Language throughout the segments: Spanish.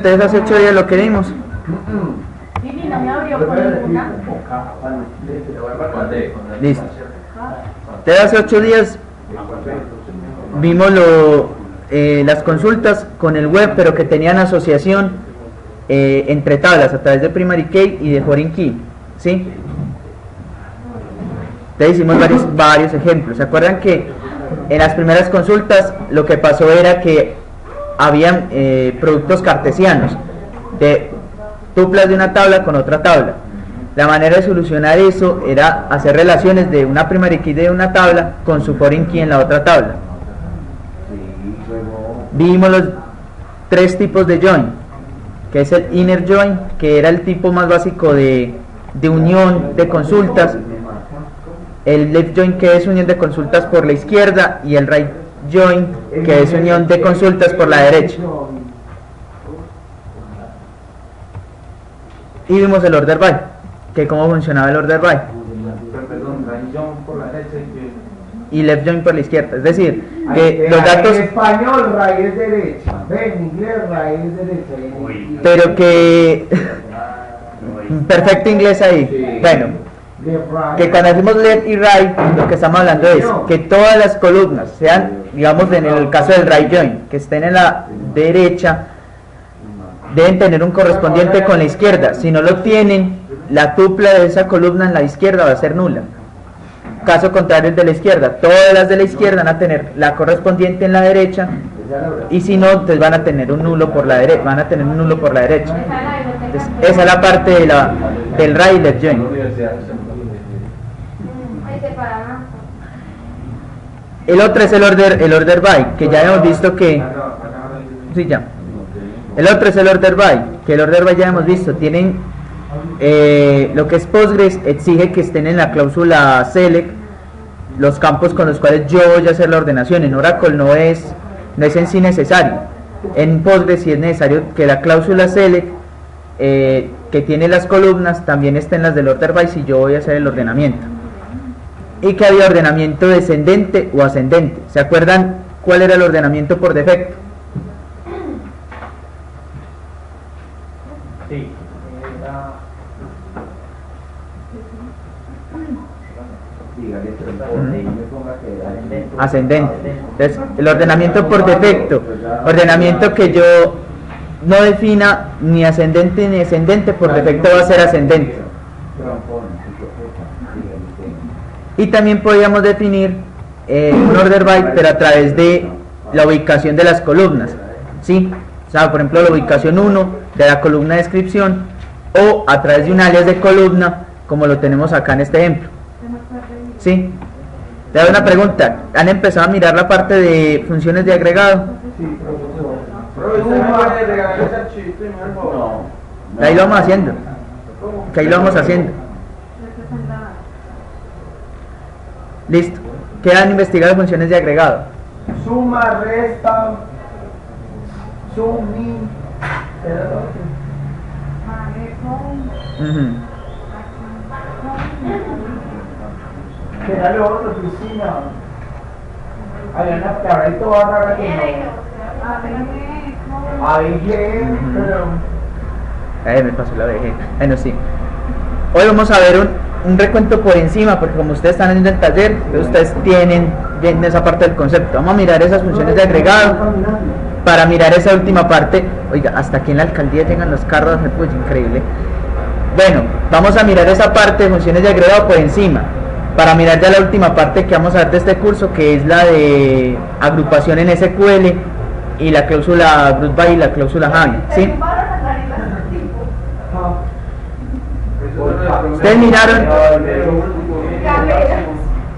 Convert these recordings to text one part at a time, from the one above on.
entonces hace 8 días lo que vimos. No me abrió con ninguna. Listo. Entonces hace 8 días vimos las consultas con el web, pero que tenían asociación entre tablas a través de Primary Key y de Foreign Key, ¿sí? Entonces hicimos varios ejemplos. ¿Se acuerdan que en las primeras consultas lo que pasó era que habían productos cartesianos de tuplas de una tabla con otra tabla? La manera de solucionar eso era hacer relaciones de una primary key de una tabla con su foreign key en la otra tabla. Vimos los 3 tipos de join, que es el inner join, que era el tipo más básico de unión de consultas, el left join, que es unión de consultas por la izquierda, y el right join, que es unión de consultas por la derecha. Y vimos el order by, que cómo funcionaba el order by, y left join por la izquierda, es decir, que los datos en español raíz derecha, en inglés raíz derecha, pero que perfecto inglés ahí. Bueno, que cuando decimos left y right, lo que estamos hablando es que todas las columnas sean, digamos en el caso del right join, que estén en la derecha, deben tener un correspondiente con la izquierda. Si no lo tienen, la tupla de esa columna en la izquierda va a ser nula. Caso contrario, el de la izquierda, todas las de la izquierda van a tener la correspondiente en la derecha, y si no, entonces van a tener un nulo por la derecha, Entonces, esa es la parte de del right y left join. El otro es el order by, que ya hemos visto que sí, ya. El otro es el order by, que el order by ya hemos visto, tienen lo que es Postgres exige que estén en la cláusula select los campos con los cuales yo voy a hacer la ordenación. En Oracle no es en sí necesario. En Postgres sí es necesario que la cláusula select que tiene las columnas también estén las del order by si yo voy a hacer el ordenamiento, y que había ordenamiento descendente o ascendente. ¿Se acuerdan cuál era el ordenamiento por defecto? Sí, Ascendente. Entonces, el ordenamiento por defecto, ordenamiento que yo no defina ni ascendente ni descendente, por defecto va a ser ascendente. Y también podríamos definir un order by, pero a través de la ubicación de las columnas, ¿sí? O sea, por ejemplo, la ubicación 1 de la columna de descripción, o a través de un alias de columna, como lo tenemos acá en este ejemplo, ¿sí? Te hago una pregunta, ¿han empezado a mirar la parte de funciones de agregado? Ahí lo vamos haciendo, que ahí lo vamos haciendo. Listo. Quedan investigar funciones de agregado. Suma, resta, sum, min. ¿Qué lo otro, Cristina? Hay una palabra y toda rara que no. Pero... me pasó la VG. Bueno, sí. Hoy vamos a ver un recuento por encima, porque como ustedes están en el taller, ustedes tienen esa parte del concepto. Vamos a mirar esas funciones de agregado para mirar esa última parte. Oiga, hasta aquí en la alcaldía llegan los carros, pues increíble. Bueno, vamos a mirar esa parte de funciones de agregado por encima, para mirar ya la última parte que vamos a ver de este curso, que es la de agrupación en SQL y la cláusula group by y la cláusula Javi, ¿sí? Ustedes miraron.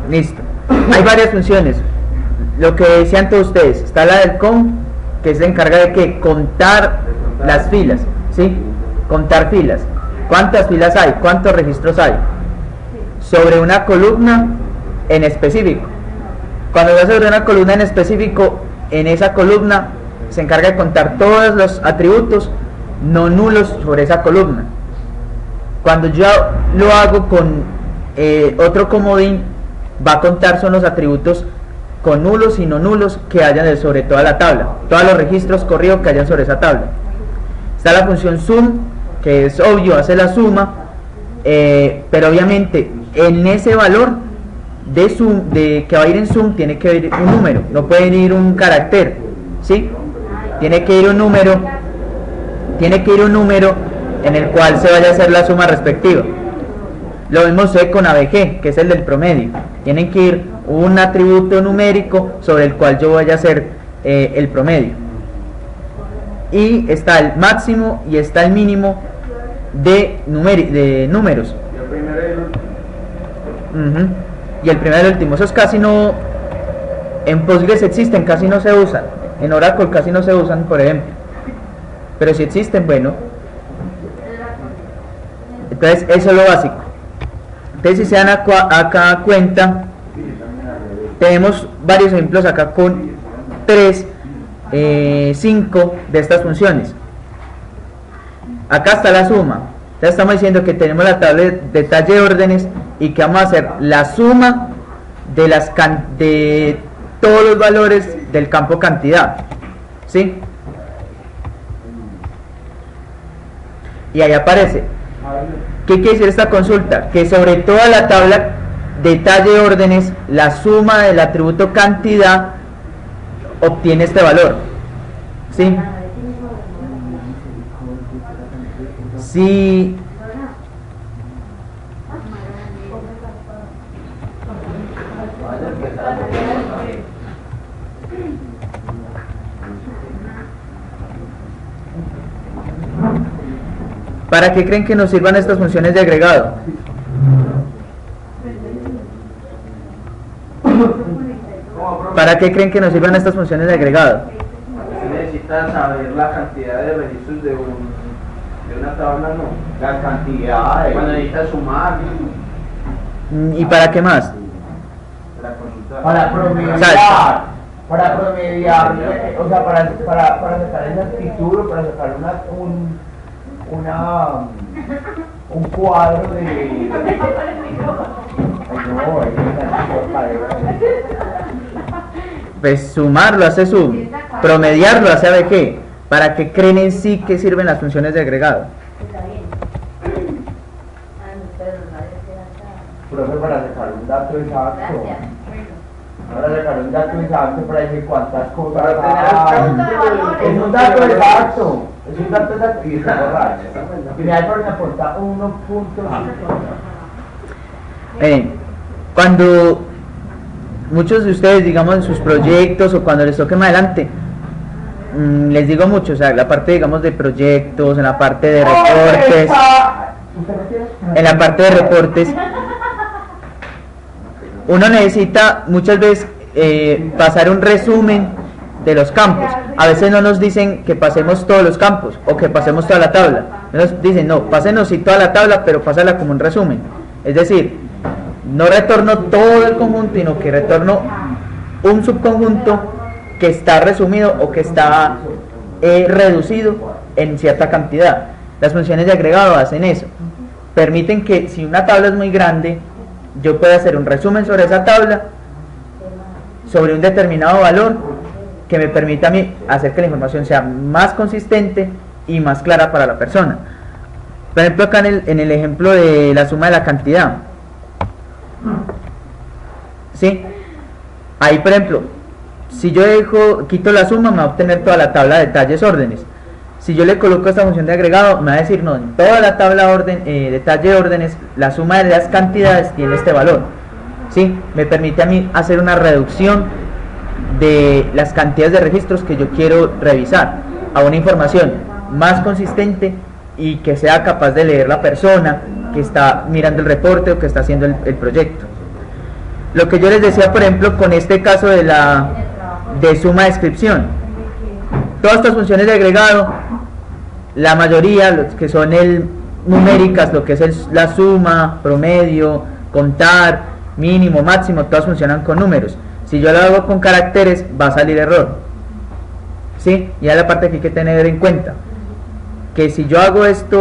Listo. Hay varias funciones. Lo que decían todos ustedes, está la del com, que se encarga de que contar las filas, ¿sí? Contar filas. ¿Cuántas filas hay? ¿Cuántos registros hay? Sobre una columna en específico. Cuando va sobre una columna en específico, en esa columna se encarga de contar todos los atributos no nulos sobre esa columna. Cuando yo lo hago con otro comodín, va a contar son los atributos con nulos y no nulos que hayan sobre toda la tabla, todos los registros corridos que hayan sobre esa tabla. Está la función sum, que es obvio, hace la suma, pero obviamente en ese valor de sum, que va a ir en sum, tiene que ir un número, no puede ir un carácter, ¿sí? Tiene que ir un número en el cual se vaya a hacer la suma respectiva. Lo mismo sucede con ABG, que es el del promedio. Tienen que ir un atributo numérico sobre el cual yo vaya a hacer el promedio. Y está el máximo y está el mínimo de números. Y el primero y el último. Esos casi no, en Postgres existen, casi no se usan. En Oracle casi no se usan, por ejemplo. Pero si existen, bueno. Entonces eso es lo básico. Entonces si se dan acá cuenta, tenemos varios ejemplos acá con 5 de estas funciones. Acá está la suma. Entonces estamos diciendo que tenemos la tabla de detalle de órdenes y que vamos a hacer la suma de todos los valores del campo cantidad, ¿sí? Y ahí aparece. ¿Qué quiere decir esta consulta? Que sobre toda la tabla detalle de órdenes, la suma del atributo cantidad obtiene este valor, ¿sí? Si ¿para qué creen que nos sirvan estas funciones de agregado? ¿Para qué creen que nos sirvan estas funciones de agregado? Se necesita saber la cantidad de registros de una tabla, ¿no? La cantidad, cuando necesitas sumar. ¿Y para qué más? Para promediar. Para promediar, o sea, para sacar esa actitud, o para sacar un cuadro de... Ay, no, pues sumarlo hace sum, promediarlo hace de qué. ¿Para qué creen en sí que sirven las funciones de agregado? Profe, para sacar un dato exacto. Para sacar un dato exacto, para decir cuántas cosas hay. Es un dato exacto. Es un dato exacto y está borracho. Y me aporta 1.5. Cuando muchos de ustedes, digamos, en sus proyectos o cuando les toque más adelante, les digo mucho, o sea, la parte, digamos, de proyectos, en la parte de reportes, uno necesita muchas veces pasar un resumen de los campos. A veces no nos dicen que pasemos todos los campos o que pasemos toda la tabla. Nos dicen, no, pásenos sí toda la tabla, pero pásala como un resumen. Es decir, no retorno todo el conjunto, sino que retorno un subconjunto que está resumido o que está reducido en cierta cantidad. Las funciones de agregado hacen eso. Permiten que si una tabla es muy grande, yo pueda hacer un resumen sobre esa tabla, sobre un determinado valor, que me permita a mí hacer que la información sea más consistente y más clara para la persona. Por ejemplo, acá en el ejemplo de la suma de la cantidad, ¿sí? Ahí, por ejemplo, si yo quito la suma, me va a obtener toda la tabla de detalles órdenes. Si yo le coloco esta función de agregado, me va a decir, no, en toda la tabla detalle órdenes, la suma de las cantidades tiene este valor, ¿sí? Me permite a mí hacer una reducción de las cantidades de registros que yo quiero revisar a una información más consistente y que sea capaz de leer la persona que está mirando el reporte o que está haciendo el proyecto. Lo que yo les decía, por ejemplo, con este caso de suma descripción, todas estas funciones de agregado, la mayoría, los que son numéricas, lo que es la suma, promedio, contar, mínimo, máximo, todas funcionan con números. Si yo lo hago con caracteres, va a salir error, ¿sí? Y es la parte que hay que tener en cuenta, que si yo hago estas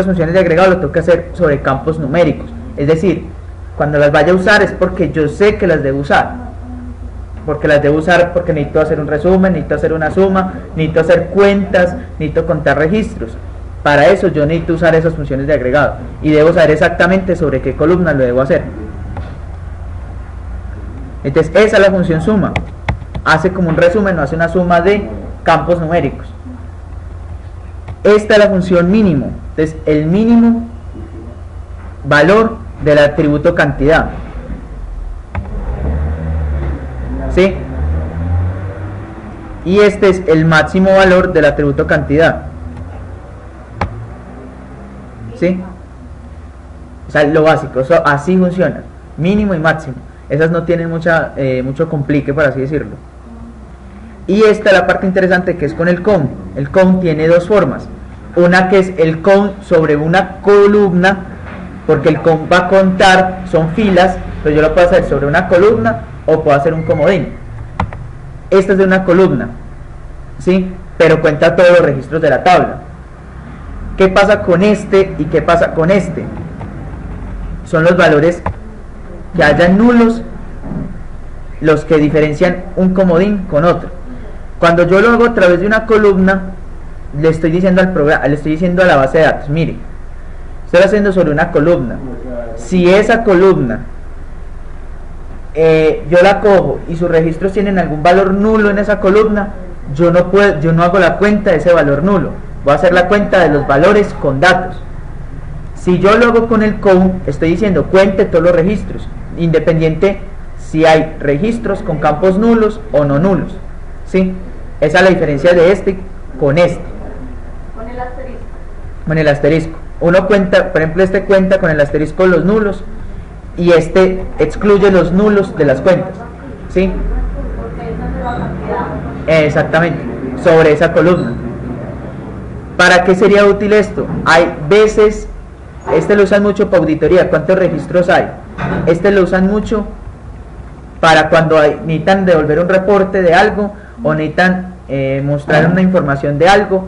funciones de agregado, lo tengo que hacer sobre campos numéricos. Es decir, cuando las vaya a usar es porque yo sé que las debo usar. porque las debo usar porque necesito hacer un resumen, necesito hacer una suma, necesito hacer cuentas, necesito contar registros. Para eso yo necesito usar esas funciones de agregado y debo saber exactamente sobre qué columna lo debo hacer. Entonces esa es la función suma. Hace como un resumen, no hace una suma de campos numéricos. Esta es la función mínimo. Entonces el mínimo valor del atributo cantidad. ¿Sí? Y este es el máximo valor del atributo cantidad. ¿Sí? O sea, lo básico, eso así funciona, mínimo y máximo. Esas no tienen mucho complique, por así decirlo. Y esta es la parte interesante, que es con el count. El count tiene dos formas. Una que es el count sobre una columna, porque el count va a contar, son filas, pero yo lo puedo hacer sobre una columna o puedo hacer un comodín. Esta es de una columna, ¿sí? Pero cuenta todos los registros de la tabla. ¿Qué pasa con este y qué pasa con este? Son los valores que hayan nulos los que diferencian un comodín con otro. Cuando yo lo hago a través de una columna, le estoy diciendo al programa, le estoy diciendo a la base de datos, mire, estoy haciendo sobre una columna. Si esa columna yo la cojo y sus registros tienen algún valor nulo en esa columna, yo no hago la cuenta de ese valor nulo, voy a hacer la cuenta de los valores con datos. Si yo lo hago con el count, estoy diciendo cuente todos los registros, independiente si hay registros con campos nulos o no nulos, ¿sí? Esa es la diferencia de este con este. Con el asterisco. Con el asterisco. Uno cuenta, por ejemplo, este cuenta con el asterisco los nulos y este excluye los nulos de las cuentas, ¿sí? Porque esa es la cantidad. Exactamente, sobre esa columna. ¿Para qué sería útil esto? Hay veces, este lo usan mucho para auditoría, ¿cuántos registros hay? Este lo usan mucho para cuando necesitan devolver un reporte de algo o necesitan mostrar una información de algo.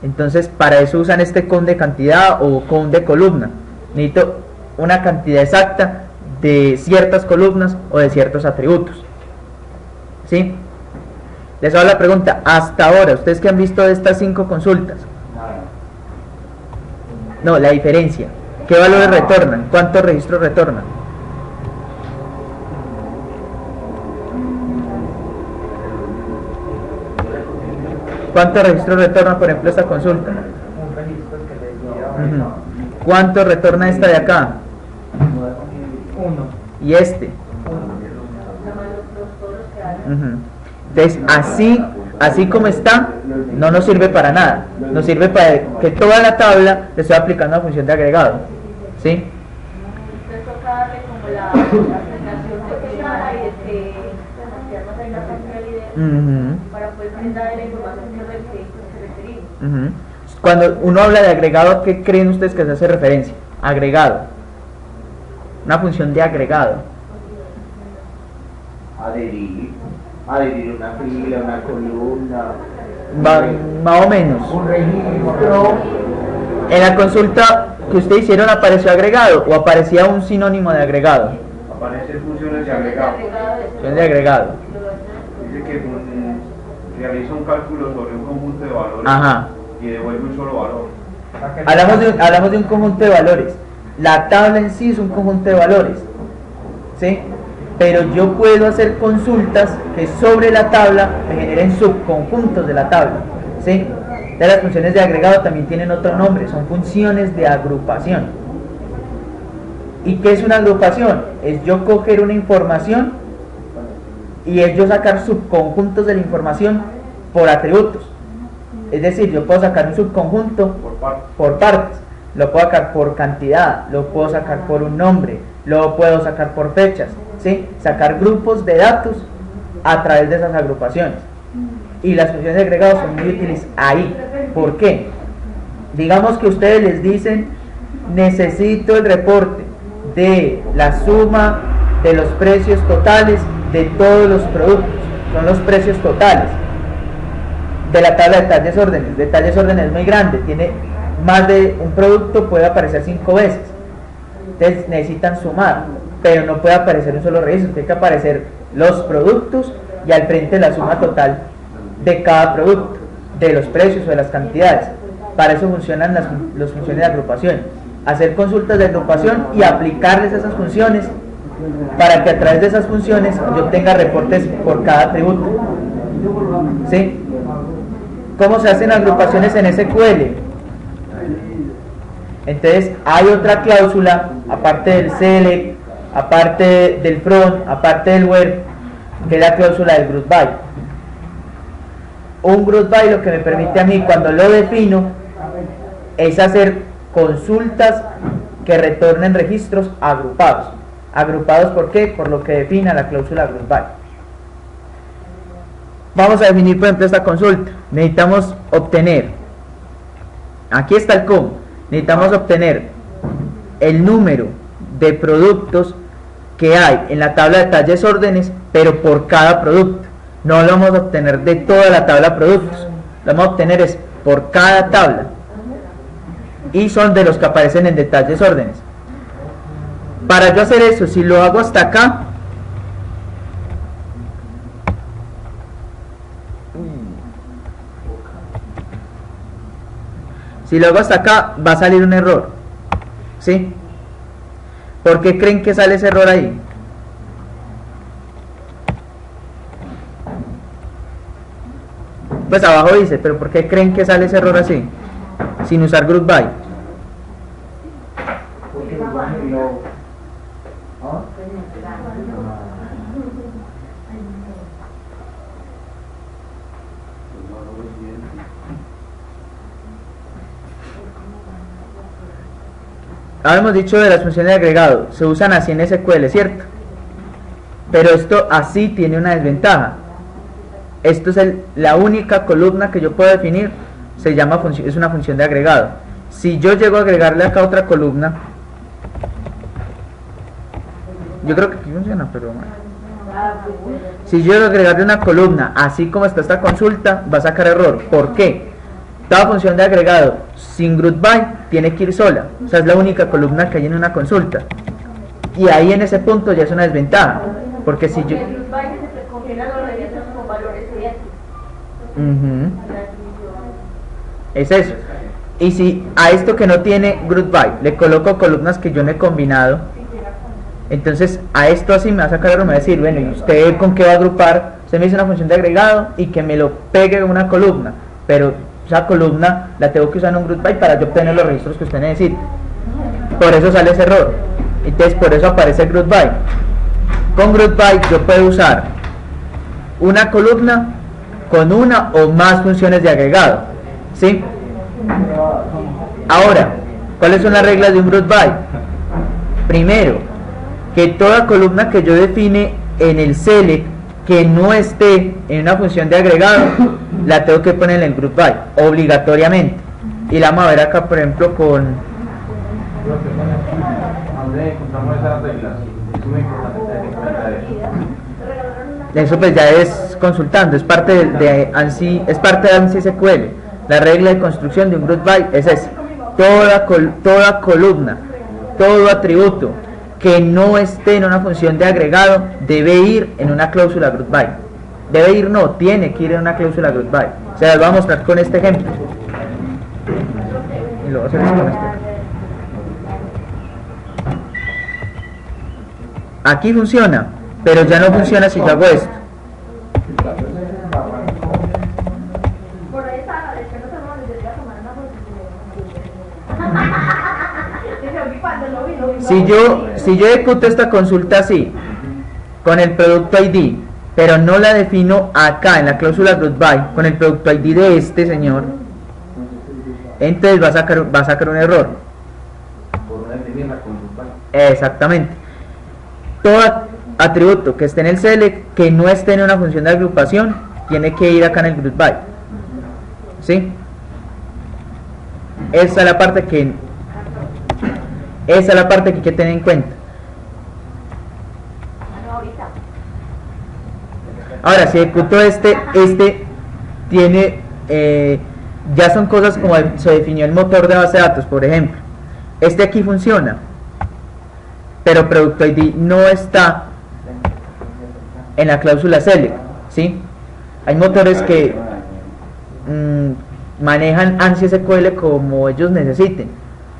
Entonces para eso usan este count de cantidad o count de columna. Necesito una cantidad exacta de ciertas columnas o de ciertos atributos, ¿sí? Les hago la pregunta, hasta ahora, ustedes que han visto de estas 5 consultas, no, la diferencia, ¿qué valores retornan? ¿Cuántos registros retornan? ¿Cuántos registros retorna, por ejemplo, esta consulta? Un registro que le dio. ¿Cuánto retorna esta de acá? 1. Y este. Entonces, así como está, no nos sirve para nada. Nos sirve para que toda la tabla le estoy aplicando una función de agregado, ¿sí? Entonces toca darle como la aplicación de cada y de que más hay una funcionalidad para poder brindar la información que requerimos. Cuando uno habla de agregado, ¿a qué creen ustedes que se hace referencia? Agregado. Una función de agregado. Adherir una fila, una columna. Más o menos. Un registro. En la consulta que ustedes hicieron, ¿apareció agregado o aparecía un sinónimo de agregado? Aparecen funciones de agregado. Función de agregado. Dice que realiza un cálculo sobre un conjunto de valores. Ajá. Y devuelve un solo valor. Hablamos de un conjunto de valores. La tabla en sí es un conjunto de valores, ¿sí? Pero yo puedo hacer consultas que sobre la tabla me generen subconjuntos de la tabla, ¿sí? Las funciones de agregado también tienen otro nombre, son funciones de agrupación. ¿Y qué es una agrupación? Es yo coger una información y es yo sacar subconjuntos de la información por atributos. Es decir, yo puedo sacar un subconjunto por partes, lo puedo sacar por cantidad, lo puedo sacar por un nombre, lo puedo sacar por fechas, ¿sí? Sacar grupos de datos a través de esas agrupaciones. Y las funciones de agregado son muy útiles ahí. ¿Por qué? Digamos que ustedes les dicen, necesito el reporte de la suma de los precios totales de todos los productos, son los precios totales de la tabla de detalles órdenes. Detalles órdenes es muy grande, tiene más de un producto, puede aparecer 5 veces. Entonces necesitan sumar, pero no puede aparecer un solo registro, tiene que aparecer los productos y al frente la suma total de cada producto, de los precios o de las cantidades. Para eso funcionan las funciones de agrupación. Hacer consultas de agrupación y aplicarles esas funciones para que a través de esas funciones yo obtenga reportes por cada atributo. ¿Sí? ¿Cómo se hacen agrupaciones en SQL? Entonces hay otra cláusula, aparte del select, aparte del from, aparte del where, que es la cláusula del group by. Un group by lo que me permite a mí cuando lo defino es hacer consultas que retornen registros agrupados. ¿Agrupados por qué? Por lo que defina la cláusula group by. Vamos a definir por ejemplo esta consulta. Necesitamos obtener, aquí está el cómo, necesitamos obtener el número de productos que hay en la tabla de talles órdenes, pero por cada producto. No lo vamos a obtener de toda la tabla de productos, lo vamos a obtener es por cada tabla, y son de los que aparecen en detalles órdenes. Para yo hacer eso, si lo hago hasta acá, va a salir un error. ¿Sí? ¿Por qué creen que sale ese error ahí? Pues abajo dice, pero ¿por qué creen que sale ese error así? Sin usar group by. Habíamos dicho de las funciones de agregado, se usan así en SQL, ¿cierto? Pero esto así tiene una desventaja. Esto es la única columna que yo puedo definir, se llama es una función de agregado. Si yo llego a agregarle acá otra columna, yo creo que aquí funciona, pero bueno. Si yo llego a agregarle una columna, así como está esta consulta, va a sacar error. ¿Por qué? Toda función de agregado sin group by tiene que ir sola, o sea, es la única columna que hay en una consulta, y ahí en ese punto ya es una desventaja, porque si yo... Es eso. Y si a esto que no tiene group by le coloco columnas que yo no he combinado, entonces a esto así me va a sacar error, me va a decir, bueno, ¿y usted con qué va a agrupar? Usted me dice una función de agregado y que me lo pegue en una columna, pero esa columna la tengo que usar en un group by para yo obtener los registros que usted necesita. Por eso sale ese error. Entonces por eso aparece group by. Con group by yo puedo usar una columna con una o más funciones de agregado. ¿Sí? Ahora, ¿cuáles son las reglas de un group by? Primero, que toda columna que yo define en el select que no esté en una función de agregado la tengo que poner en el group by obligatoriamente, y la vamos a ver acá por ejemplo con eso, pues ya es consultando, es parte de ANSI, es parte de ANSI SQL. La regla de construcción de un group by es esa: toda columna, todo atributo que no esté en una función de agregado debe ir en una cláusula group by. Debe ir, no, tiene que ir en una cláusula group by. Se las voy a mostrar con este ejemplo. Y lo voy a hacer con este. Aquí funciona, pero ya no funciona si yo hago esto. Si yo ejecuto esta consulta así, con el producto ID, pero no la defino acá en la cláusula group by con el producto ID de este señor, entonces va a sacar un error. Exactamente. Todo atributo que esté en el select que no esté en una función de agrupación tiene que ir acá en el group by. ¿Sí? Esa es la parte que hay que tener en cuenta. Ahora, si ejecuto este tiene, ya son cosas como se definió el motor de base de datos, por ejemplo. Este aquí funciona, pero producto ID no está en la cláusula select. ¿sí? Hay motores que manejan ANSI SQL como ellos necesiten.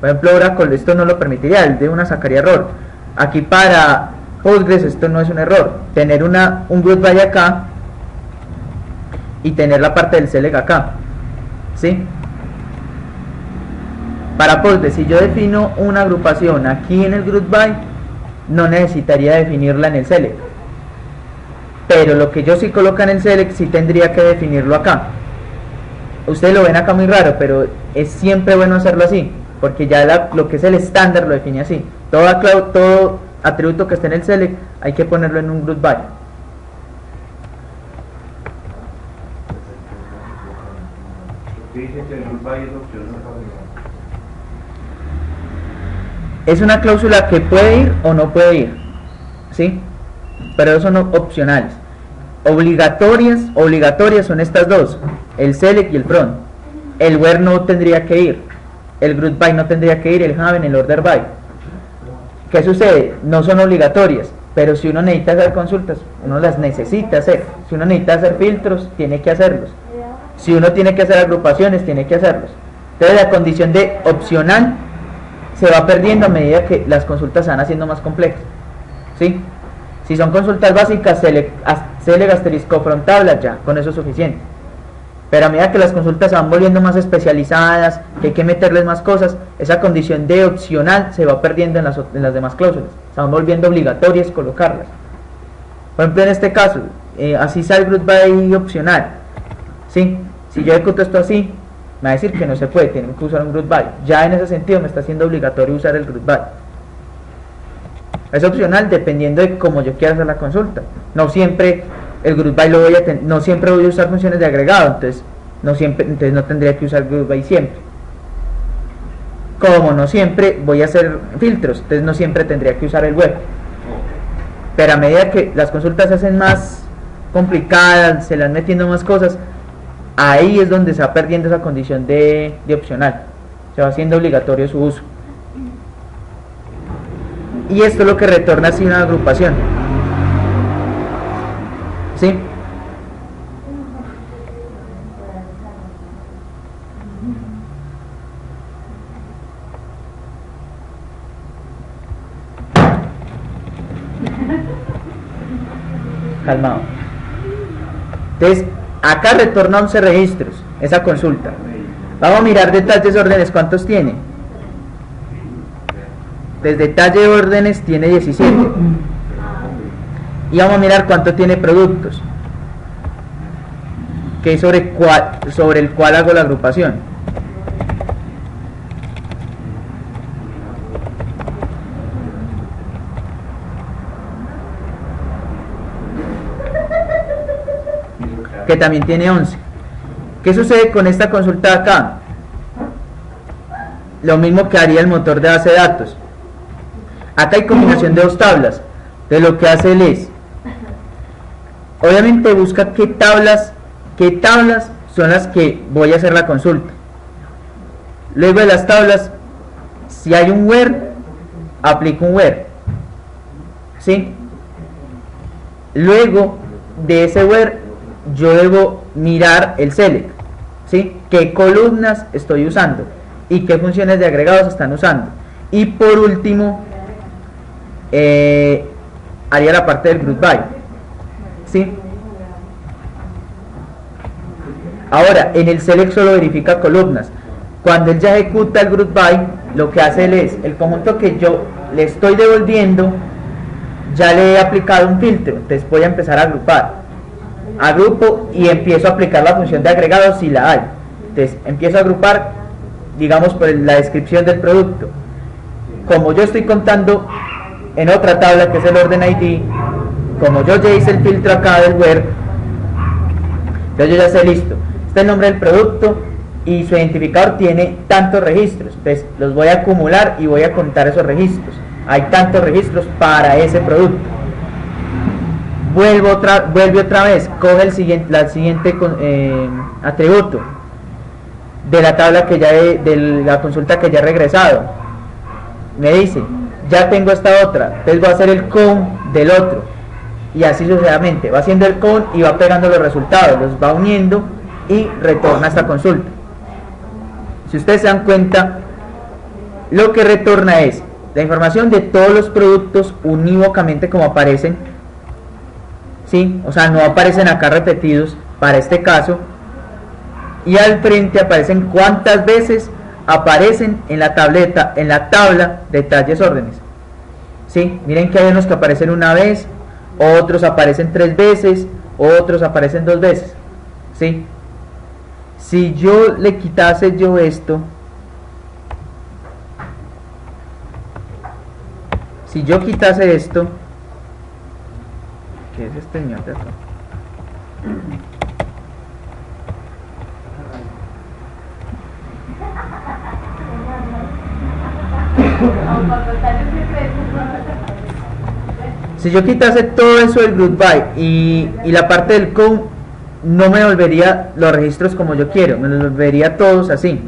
Por ejemplo, Oracle esto no lo permitiría, el de una sacaría error. Aquí para Postgres esto no es un error, tener un group by acá y tener la parte del select acá, ¿sí? Para Postgres, si yo defino una agrupación aquí en el group by, no necesitaría definirla en el select, pero lo que yo sí coloca en el select sí tendría que definirlo acá. Ustedes lo ven acá muy raro, pero es siempre bueno hacerlo así, porque ya lo que es el estándar lo define así. Todo atributo que esté en el select hay que ponerlo en un group by. Dice que el group by es opcional. Es una cláusula que puede ir o no puede ir, ¿sí? Pero son opcionales. Obligatorias son estas dos, el select y el from. El where no tendría que ir, el group by no tendría que ir, el haven, el order by. ¿Qué sucede? No son obligatorias, pero si uno necesita hacer consultas, uno las necesita hacer. Si uno necesita hacer filtros, tiene que hacerlos. Si uno tiene que hacer agrupaciones, tiene que hacerlos. Entonces la condición de opcional se va perdiendo a medida que las consultas se van haciendo más complejas, ¿sí? Si son consultas básicas, select asterisco from tabla, ya, con eso es suficiente. Pero a medida que las consultas se van volviendo más especializadas, que hay que meterles más cosas, esa condición de opcional se va perdiendo en las demás cláusulas, se van volviendo obligatorias colocarlas. Por ejemplo, en este caso, así sale el group by opcional, ¿sí? Si yo ejecuto esto así, me va a decir que no se puede, tienen que usar un group by. Ya en ese sentido me está haciendo obligatorio usar el group by. Es opcional dependiendo de cómo yo quiera hacer la consulta. No siempre el group by no siempre voy a usar funciones de agregado, entonces no tendría que usar group by siempre. Como no siempre voy a hacer filtros, entonces no siempre tendría que usar el web. Pero a medida que las consultas se hacen más complicadas, se le van metiendo más cosas, ahí es donde se va perdiendo esa condición de opcional, se va haciendo obligatorio su uso. Y esto es lo que retorna así una agrupación, ¿sí? Calmado. Entonces acá retorna 11 registros esa consulta. Vamos a mirar detalles de órdenes, ¿cuántos tiene? Desde detalle de órdenes tiene 17. Y vamos a mirar cuánto tiene productos, que es sobre el cual hago la agrupación. Que también tiene 11. ¿Qué sucede con esta consulta acá? Lo mismo que haría el motor de base de datos. Acá hay combinación de dos tablas. Entonces lo que hace él es, obviamente busca qué tablas son las que voy a hacer la consulta. Luego de las tablas, si hay un where, aplico un where, ¿sí? Luego de ese where, yo debo mirar el select, ¿sí? Qué columnas estoy usando y qué funciones de agregados están usando. Y por último, haría la parte del group by, ¿sí? Ahora, en el select solo verifica columnas. Cuando él ya ejecuta el group by, lo que hace él es, el conjunto que yo le estoy devolviendo, ya le he aplicado un filtro, entonces voy a empezar a agrupar. Agrupo y empiezo a aplicar la función de agregado si la hay. Entonces empiezo a agrupar, digamos, por la descripción del producto. Como yo estoy contando en otra tabla que es el orden ID, como yo ya hice el filtro acá del where, entonces yo ya sé, listo, este es el nombre del producto y su identificador tiene tantos registros, entonces los voy a acumular y voy a contar esos registros. Hay tantos registros para ese producto. Vuelve otra vez, coge el siguiente atributo de la tabla que ya de la consulta que ya he regresado. Me dice, ya tengo esta otra, entonces voy a hacer el count del otro. y así sucesivamente. Va haciendo el con y va pegando los resultados, los va uniendo y retorna esta consulta. Si ustedes se dan cuenta, lo que retorna es la información de todos los productos unívocamente como aparecen, ¿sí? O sea, no aparecen acá repetidos para este caso, y al frente aparecen cuántas veces aparecen en la tabla de talles órdenes, ¿sí? Miren que hay unos que aparecen una vez, otros aparecen 3 veces, otros aparecen 2 veces, ¿sí? Si yo le quitase yo esto, si yo quitase esto, ¿qué es este ñote acá? Si yo quitase todo eso del group by y la parte del count, no me volvería los registros como yo quiero, me los volvería todos así.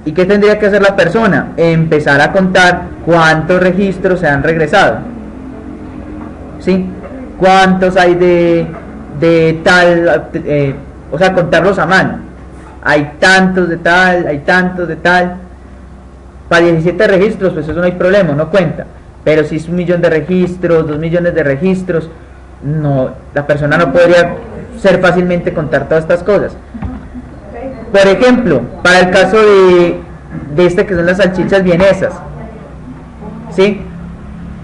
¿Y qué tendría que hacer la persona? Empezar a contar cuántos registros se han regresado, ¿sí? Cuántos hay de tal, o sea, contarlos a mano. Hay tantos de tal, hay tantos de tal. Para 17 registros, pues eso no hay problema, no cuenta. Pero si es 1 millón de registros, 2 millones de registros, no, la persona no podría ser fácilmente contar todas estas cosas. Por ejemplo, para el caso de este que son las salchichas vienesas, ¿sí?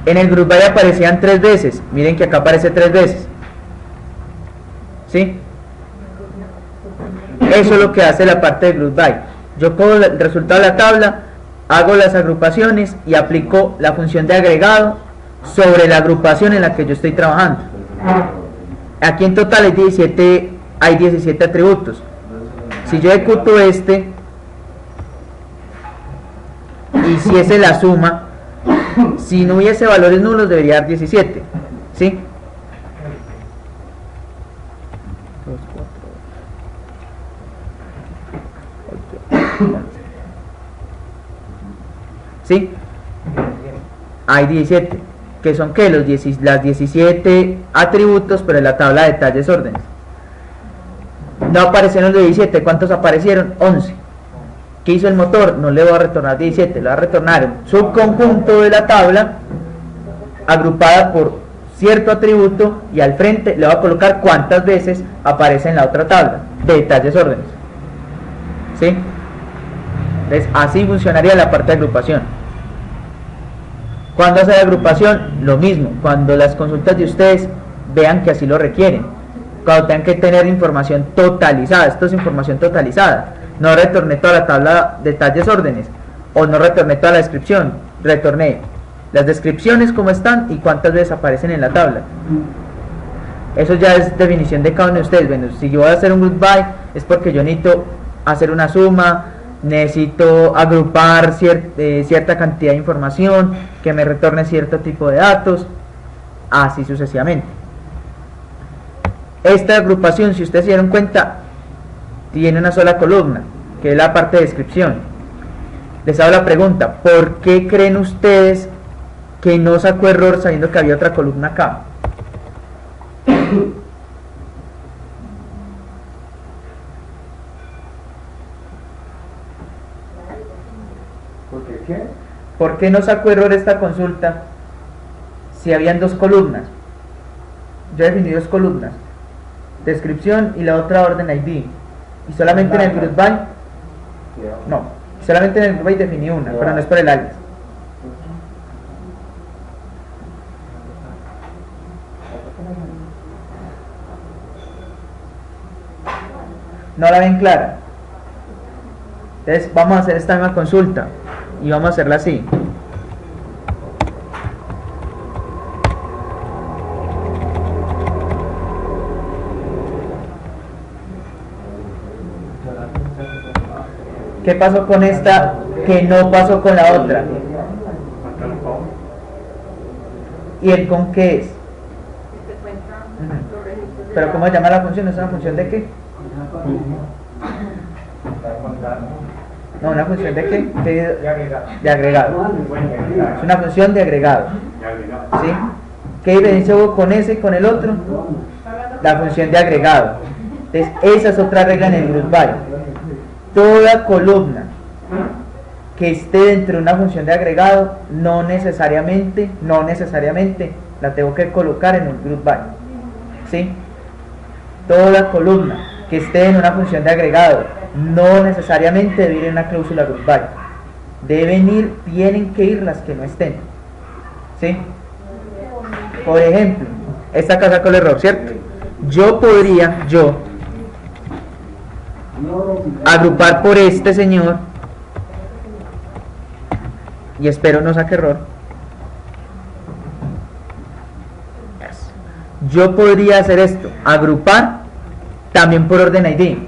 En el group by aparecían 3 veces. Miren que acá aparece 3 veces, ¿sí? Eso es lo que hace la parte de group by. Yo cojo el resultado de la tabla, hago las agrupaciones y aplico la función de agregado sobre la agrupación en la que yo estoy trabajando. Aquí en total hay 17 atributos. Si yo ejecuto este y hiciese la suma, si no hubiese valores nulos debería dar 17, ¿sí? ¿Sí? Hay 17, que son ¿qué? Las 17 atributos, pero en la tabla de talles órdenes. No aparecieron los 17, ¿cuántos aparecieron? 11. ¿Qué hizo el motor? No le va a retornar 17, le va a retornar un subconjunto de la tabla agrupada por cierto atributo y al frente le va a colocar cuántas veces aparece en la otra tabla de detalles órdenes, ¿sí? Entonces así funcionaría la parte de agrupación. ¿Cuándo hace la agrupación? Lo mismo, cuando las consultas de ustedes vean que así lo requieren, cuando tengan que tener información totalizada. Esto es información totalizada. No retorné toda la tabla de detalles órdenes o no retorné toda la descripción, retorné las descripciones como están y cuántas veces aparecen en la tabla. Eso ya es definición de cada uno de ustedes. Bueno, si yo voy a hacer un group by es porque yo necesito hacer una suma, necesito agrupar cierta cantidad de información que me retorne cierto tipo de datos, así sucesivamente. Esta agrupación, si ustedes se dieron cuenta, tiene una sola columna, que es la parte de descripción. Les hago la pregunta: ¿por qué creen ustedes que no sacó error sabiendo que había otra columna acá? ¿Por qué no sacó error esta consulta si habían 2 columnas? Yo definí 2 columnas, descripción y la otra orden ID, y solamente en el group by, no, solamente en el group by definí una, pero no es por el alias. ¿No la ven clara? Entonces vamos a hacer esta misma consulta y vamos a hacerla así. ¿Qué pasó con esta que no pasó con la otra? ¿Y el con qué es? ¿Pero cómo se llama la función? ¿Es una función de qué? No, una función de qué? De agregado. Es una función de agregado, ¿sí? ¿Qué diferencia hubo con ese y con el otro? La función de agregado. Entonces, esa es otra regla en el group by. Toda columna que esté dentro de una función de agregado, no necesariamente la tengo que colocar en un group by. ¿Sí? Toda columna que esté en una función de agregado, no necesariamente debe ir en una cláusula group by. Tienen que ir las que no estén. ¿Sí? Por ejemplo, esta acá sacó el error, ¿cierto? Yo podría, agrupar por este señor, y espero no saque error. Yo podría hacer esto, agrupar también por orden ID.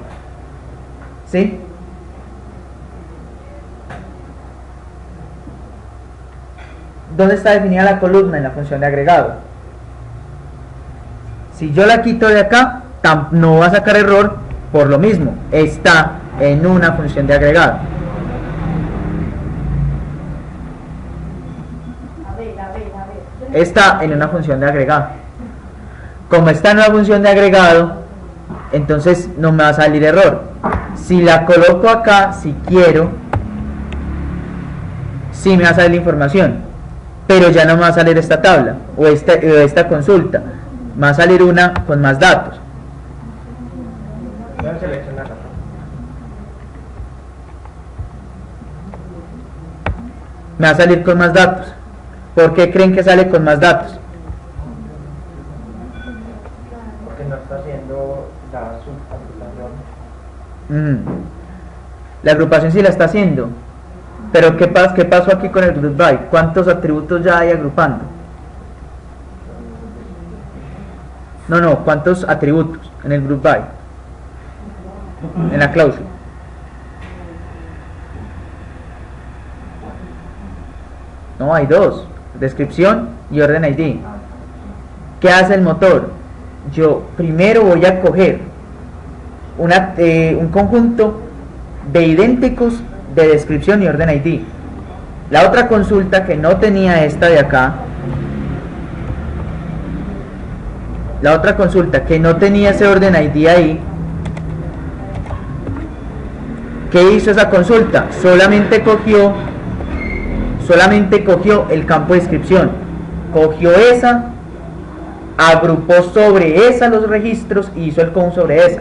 ¿Sí? ¿Dónde está definida la columna? En la función de agregado. Si yo la quito de acá, no va a sacar error por lo mismo. Está en una función de agregado. Está en una función de agregado. Como está en una función de agregado, entonces no me va a salir error. Si la coloco acá, si quiero, sí me va a salir la información, pero ya no me va a salir esta tabla o esta consulta. Me va a salir una con más datos. Me va a salir con más datos. ¿Por qué creen que sale con más datos? Porque no está haciendo la subagrupación. La agrupación sí la está haciendo. Pero ¿qué pasó aquí con el group by? ¿Cuántos atributos ya hay agrupando? No, ¿cuántos atributos en el group by? En la cláusula. No, hay dos: descripción y orden ID. ¿Qué hace el motor? Yo primero voy a coger un conjunto de idénticos de descripción y orden ID. La otra consulta que no tenía esta de acá, la otra consulta que no tenía ese orden ID ahí, ¿qué hizo esa consulta? Solamente cogió el campo de descripción, cogió esa, agrupó sobre esa los registros y hizo el count sobre esa,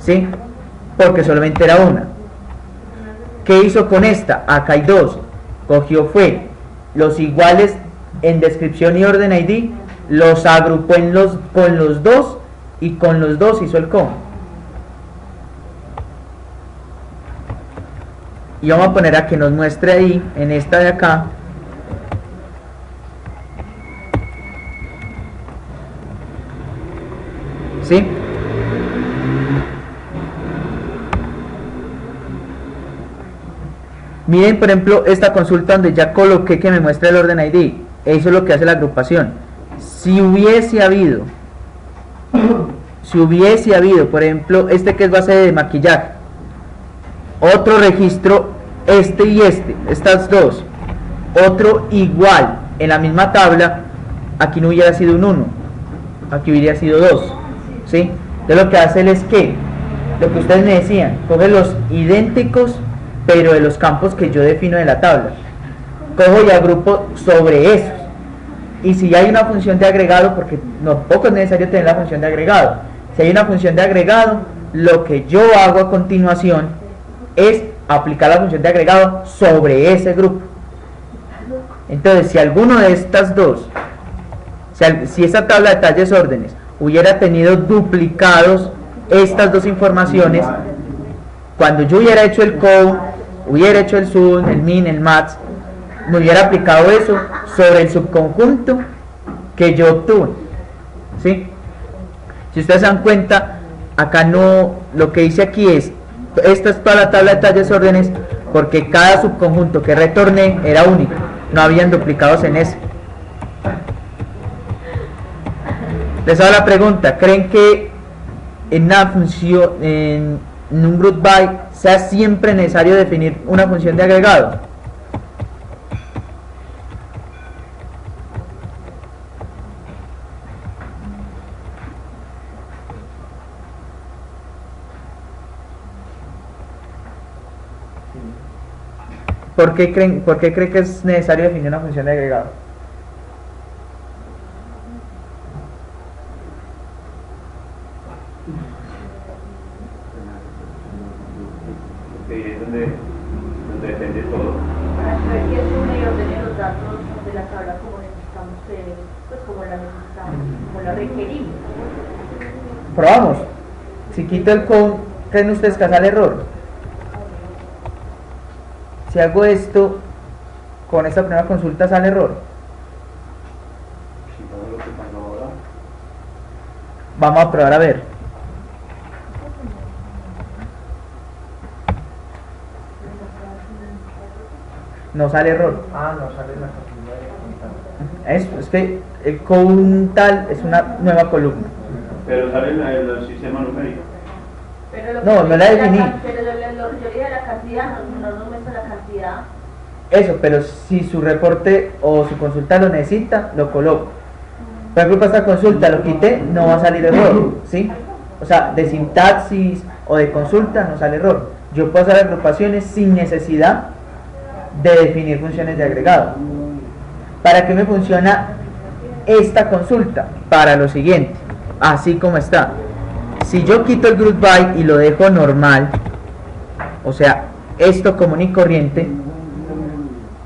¿sí? Porque solamente era una. ¿Qué hizo con esta? Acá hay dos. Cogió los iguales en descripción y orden ID, los agrupó con los dos y con los dos hizo el count. Y vamos a poner a que nos muestre ahí, en esta de acá, ¿sí? Miren, por ejemplo, esta consulta donde ya coloqué que me muestra el orden ID. Eso es lo que hace la agrupación. Si hubiese habido, por ejemplo, este que es base de maquillaje, otro registro, estas dos, otro igual en la misma tabla, aquí no hubiera sido un 1, aquí hubiera sido 2, ¿sí? Entonces lo que hace él es que, lo que ustedes me decían, coge los idénticos pero de los campos que yo defino de la tabla, cojo y agrupo sobre esos. Y si hay una función de agregado, porque tampoco es necesario tener la función de agregado, si hay una función de agregado, lo que yo hago a continuación es aplicar la función de agregado sobre ese grupo. Entonces, si alguno de estas dos, si esta tabla de talles órdenes hubiera tenido duplicados estas dos informaciones, cuando yo hubiera hecho el count, hubiera hecho el sum, el min, el max, me hubiera aplicado eso sobre el subconjunto que yo obtuve, ¿sí? Si ustedes se dan cuenta, acá no, lo que hice aquí es, esta es toda la tabla de talles órdenes, porque cada subconjunto que retorné era único, no habían duplicados en ese. Les hago la pregunta: ¿creen que en una función, en un group by, sea siempre necesario definir una función de agregado? ¿Por qué cree que es necesario definir una función de agregado? Porque es donde depende todo. Para saber si es una y ordenar los datos de la tabla como necesitamos, pues como la necesitamos, como la requerimos. Probamos. Si quito el con, ¿creen ustedes que sale error? Si hago esto, con esta primera consulta sale error. Si todo lo que pasó ahora. Vamos a probar a ver. No sale error. Ah, no sale la cantidad de contar. Es que el con tal es una nueva columna. Pero sale en el sistema numérico. Pero lo No, que no la definí. Pero lo que yo dije de la cantidad, no nos muestra la cantidad. Eso, pero si su reporte o su consulta lo necesita, lo coloco. Por ejemplo, para esta consulta lo quité, no va a salir error, ¿sí? O sea, de sintaxis o de consulta no sale error. Yo puedo hacer agrupaciones sin necesidad de definir funciones de agregado. ¿Para qué me funciona esta consulta? Para lo siguiente, así como está. Si yo quito el group by y lo dejo normal, o sea, esto común y corriente,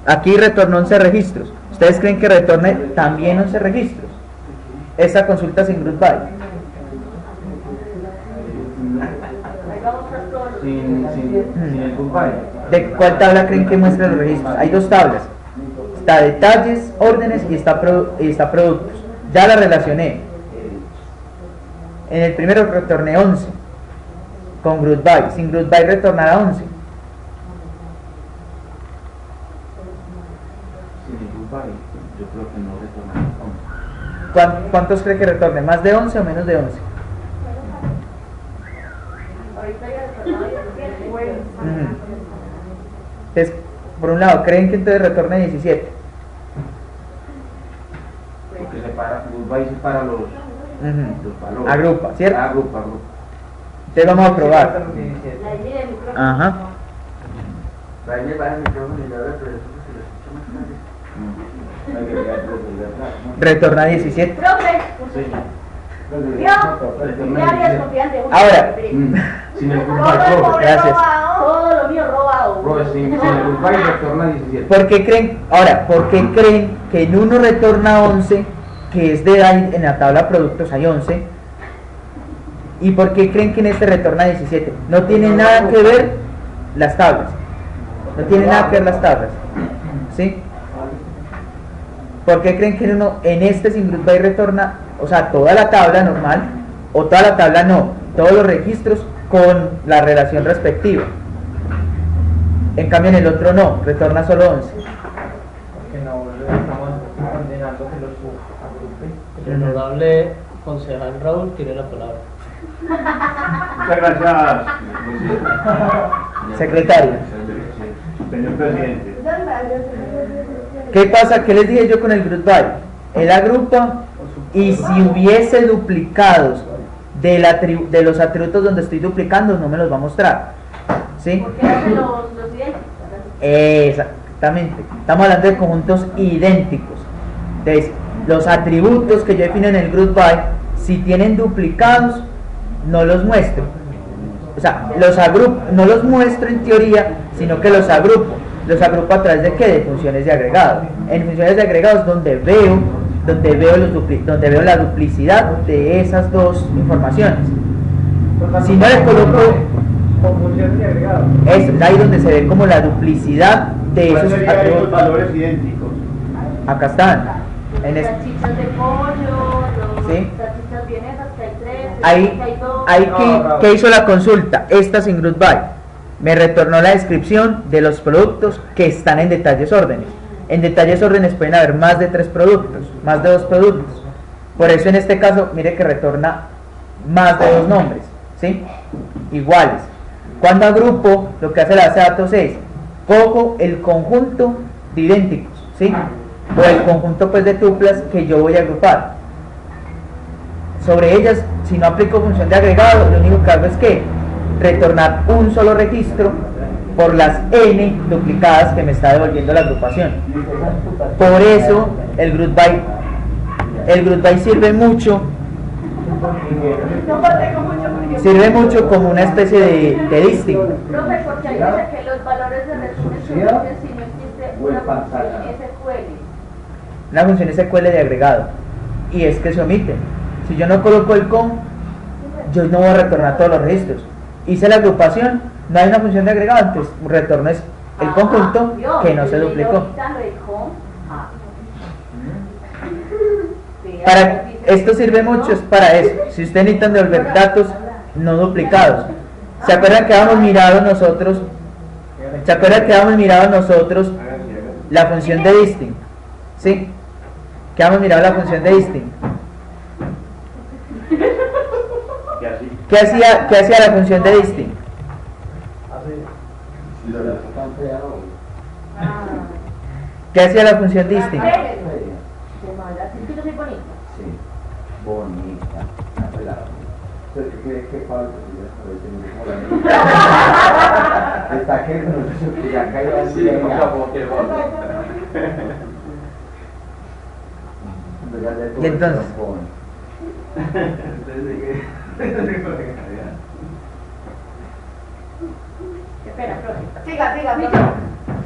aquí retornó 11 registros. ¿Ustedes creen que retorne también 11 registros? Esa consulta sin group by. Ahí vamos a todos los Sin el goodbye. ¿De cuál tabla creen que muestra los registros? Hay dos tablas. Está detalles, órdenes y está productos. Ya la relacioné. En el primero retorné 11 con group by. Sin group by retornará 11. Sin el goodbye, yo creo que no retorna 11. ¿Cuántos cree que retorne? ¿Más de 11 o menos de 11? ahorita ya retornado 17. Ujú. Entonces, por un lado, ¿creen que entonces retorne 17? Porque separa, goodbye separa los valores. Agrupa, ¿cierto? Agrupa. Entonces vamos a probar. La línea del micrófono. Ajá. Ahí me baja el micrófono y la verdad, pero eso se lo escucha más tarde. Hay que llegar a Retorna 17. Profe, Sí. ya había desconfianza. Ahora, Sin el Todo goodbye, lo profe. Gracias. robado, todo lo mío robado. Profe, sin el goodbye retorna 17. ¿por qué creen? Ahora, ¿por qué creen que en uno retorna 11, que es de ahí, en la tabla productos hay 11? ¿Y por qué creen que en este retorna 17? No tiene nada que ver las tablas. No tiene nada que ver las tablas. ¿Sí? ¿Por qué creen que en este sin group by retorna, o sea, toda la tabla normal, o toda la tabla no, todos los registros con la relación respectiva? En cambio en el otro no, retorna solo 11. Porque no estamos condenando que los agrupen. El honorable concejal Raúl tiene la palabra. Muchas gracias, Secretario. señor presidente. ¿Qué pasa? ¿Qué les dije yo con el group by? Él agrupa y si hubiese duplicados de los atributos donde estoy duplicando, no me los va a mostrar. ¿Sí? Porque hacen los idénticos. Exactamente. Estamos hablando de conjuntos idénticos. Entonces, los atributos que yo defino en el group by, si tienen duplicados, no los muestro. O sea, los agrupo, no los muestro en teoría, sino que los agrupo. Los agrupo a través de ¿qué? De funciones de agregado. En funciones de agregado es donde veo la duplicidad de esas dos informaciones. Si no le coloco Con funciones de agregado. es ahí donde se ve como la duplicidad de ¿Cuáles esos serían los atributos. valores idénticos? Acá están. En Los este. salchichas de pollo, los Sí. salchichas vienesas, que hay 3, Ahí, que hay 2. ahí ¿qué hizo la consulta? Esta sin group by. Me retornó la descripción de los productos que están en detalles órdenes. En detalles órdenes pueden haber más de 3 productos, más de 2 productos. Por eso en este caso, mire que retorna más de 2 nombres, ¿sí? Iguales. Cuando agrupo, lo que hace la base de datos es, cojo el conjunto de idénticos, ¿sí? O el conjunto pues de tuplas que yo voy a agrupar. Sobre ellas, si no aplico función de agregado, lo único que hago es que retornar un solo registro por las n duplicadas que me está devolviendo la agrupación. Por eso el group by sirve mucho como una especie de distinct. Profe, porque ahí dice que los valores de resumen son útiles si no existe una función SQL. Una función SQL de agregado, y es que se omite. Si yo no coloco el com, yo no voy a retornar todos los registros. Hice la agrupación, no hay una función de agregado, entonces retorno es el conjunto que no se duplicó. Esto sirve mucho, es para eso. Si ustedes necesitan devolver datos no duplicados, ¿se acuerdan que habíamos mirado nosotros? La función de distinct? ¿Sí? Que habíamos mirado la función de distinct. ¿Qué hacía la función de distinct? ¿Qué hacía la función distinct? Bonita. ¿Qué falta? Está que ya cayó así. Y entonces Espera, profe. Siga,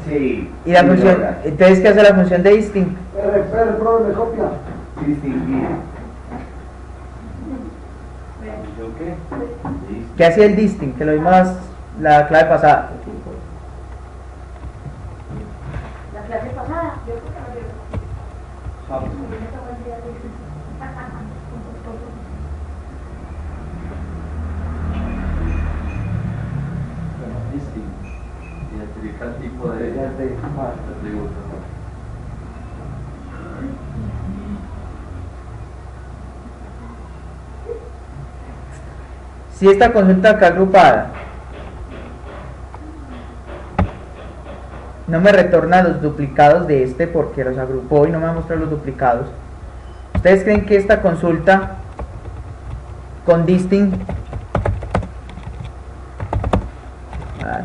sí. Y la función, entonces ¿qué hace la función de distinct? Espera, profe, me copia. Distinguir. ¿Qué hacía el distinct? Que lo vimos la clase pasada. La clase pasada, yo creo que no llegó. Identifica el tipo de atributo. Si esta consulta acá agrupada no me retorna los duplicados de este porque los agrupó y no me va a mostrar los duplicados, ¿ustedes creen que esta consulta con distinct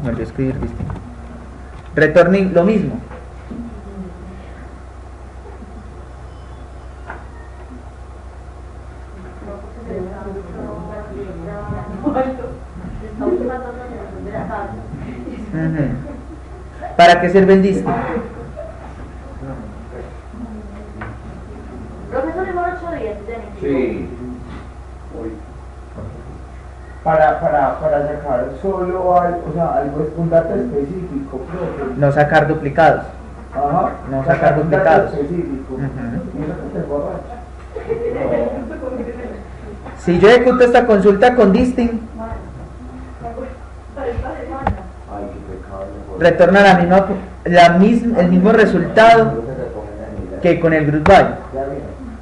me olvidé escribir distinct retorne lo mismo? ¿Para qué sirve el distinct? Profesor, demora 8 días. Sí. Para sacar solo algo, o sea, un dato específico, profe. No sacar duplicados. Ajá. No sacar duplicados. Específico. Mira que te borracho. Si yo ejecuto esta consulta con distinct, retorna el mismo resultado que con el group by.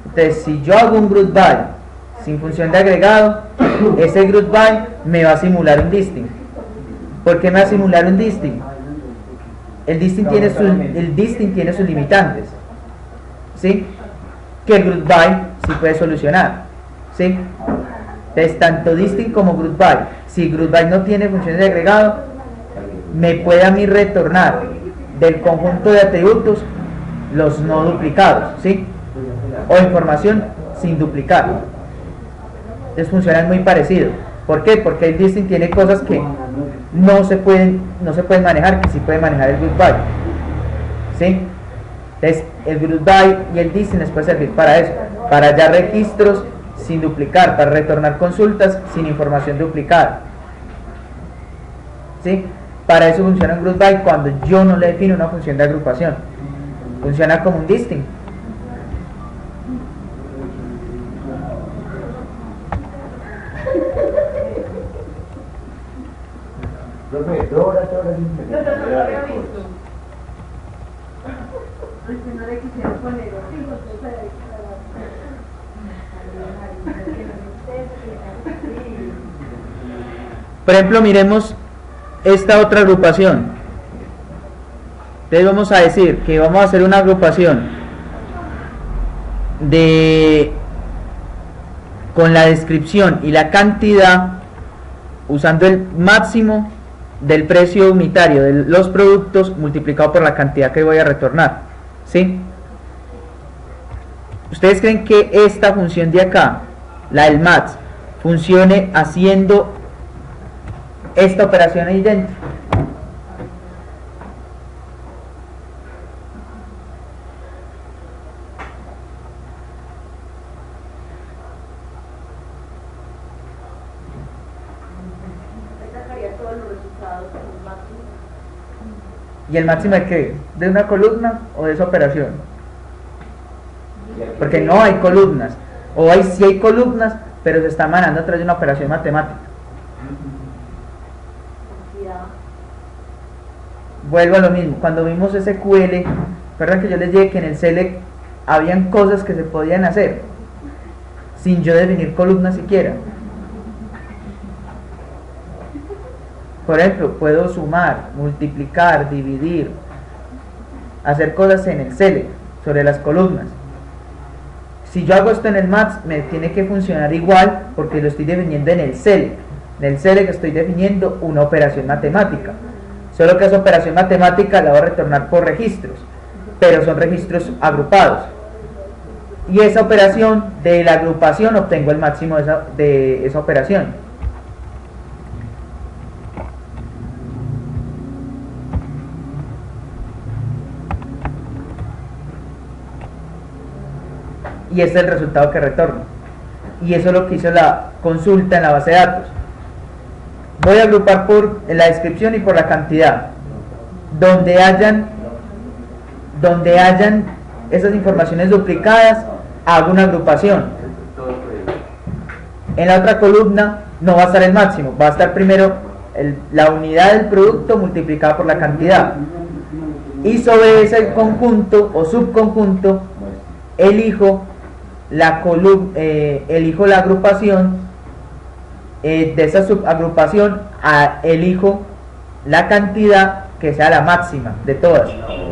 Entonces, si yo hago un group by sin función de agregado, ese group by me va a simular un distinct. ¿Por qué me va a simular un distinct? El distinct tiene sus limitantes, ¿sí? Que el group by sí puede solucionar, ¿sí? Entonces, tanto distinct como group by, si group by no tiene funciones de agregado, me puede a mí retornar del conjunto de atributos los no duplicados, ¿sí? O información sin duplicar. Entonces funcionan muy parecido. ¿Por qué? Porque el distinct tiene cosas que no se pueden manejar, que sí puede manejar el group by, ¿sí? Entonces el group by y el distinct les puede servir para eso, para hallar registros sin duplicar, para retornar consultas sin información duplicada, ¿sí? Para eso funciona un group by cuando yo no le defino una función de agrupación. Funciona como un distinct. Profe, Dora No lo había visto. No le quisiera poner Por ejemplo, miremos esta otra agrupación. Entonces vamos a decir que vamos a hacer una agrupación con la descripción y la cantidad usando el máximo del precio unitario de los productos multiplicado por la cantidad que voy a retornar, ¿sí? ¿Ustedes creen que esta función de acá, la del max, funcione haciendo esta operación ahí dentro? ¿Y el máximo de qué? ¿De una columna o de esa operación? Porque no hay columnas, o sí hay columnas, pero se está manejando a través de una operación matemática. Vuelvo a lo mismo, cuando vimos SQL, recuerdan que yo les dije que en el select habían cosas que se podían hacer sin yo definir columnas siquiera. Por ejemplo, puedo sumar, multiplicar, dividir, hacer cosas en el select sobre las columnas. Si yo hago esto en el max, me tiene que funcionar igual porque lo estoy definiendo en el select. En el select estoy definiendo una operación matemática. Solo que esa operación matemática la voy a retornar por registros, pero son registros agrupados. Y esa operación, de la agrupación obtengo el máximo de esa operación. Y este es el resultado que retorno. Y eso es lo que hizo la consulta en la base de datos. Voy a agrupar por la descripción y por la cantidad. Donde hayan esas informaciones duplicadas, hago una agrupación. En la otra columna no va a estar el máximo, va a estar primero la unidad del producto multiplicada por la cantidad. Y sobre ese conjunto o subconjunto elijo la agrupación. De esa subagrupación elijo la cantidad que sea la máxima de todas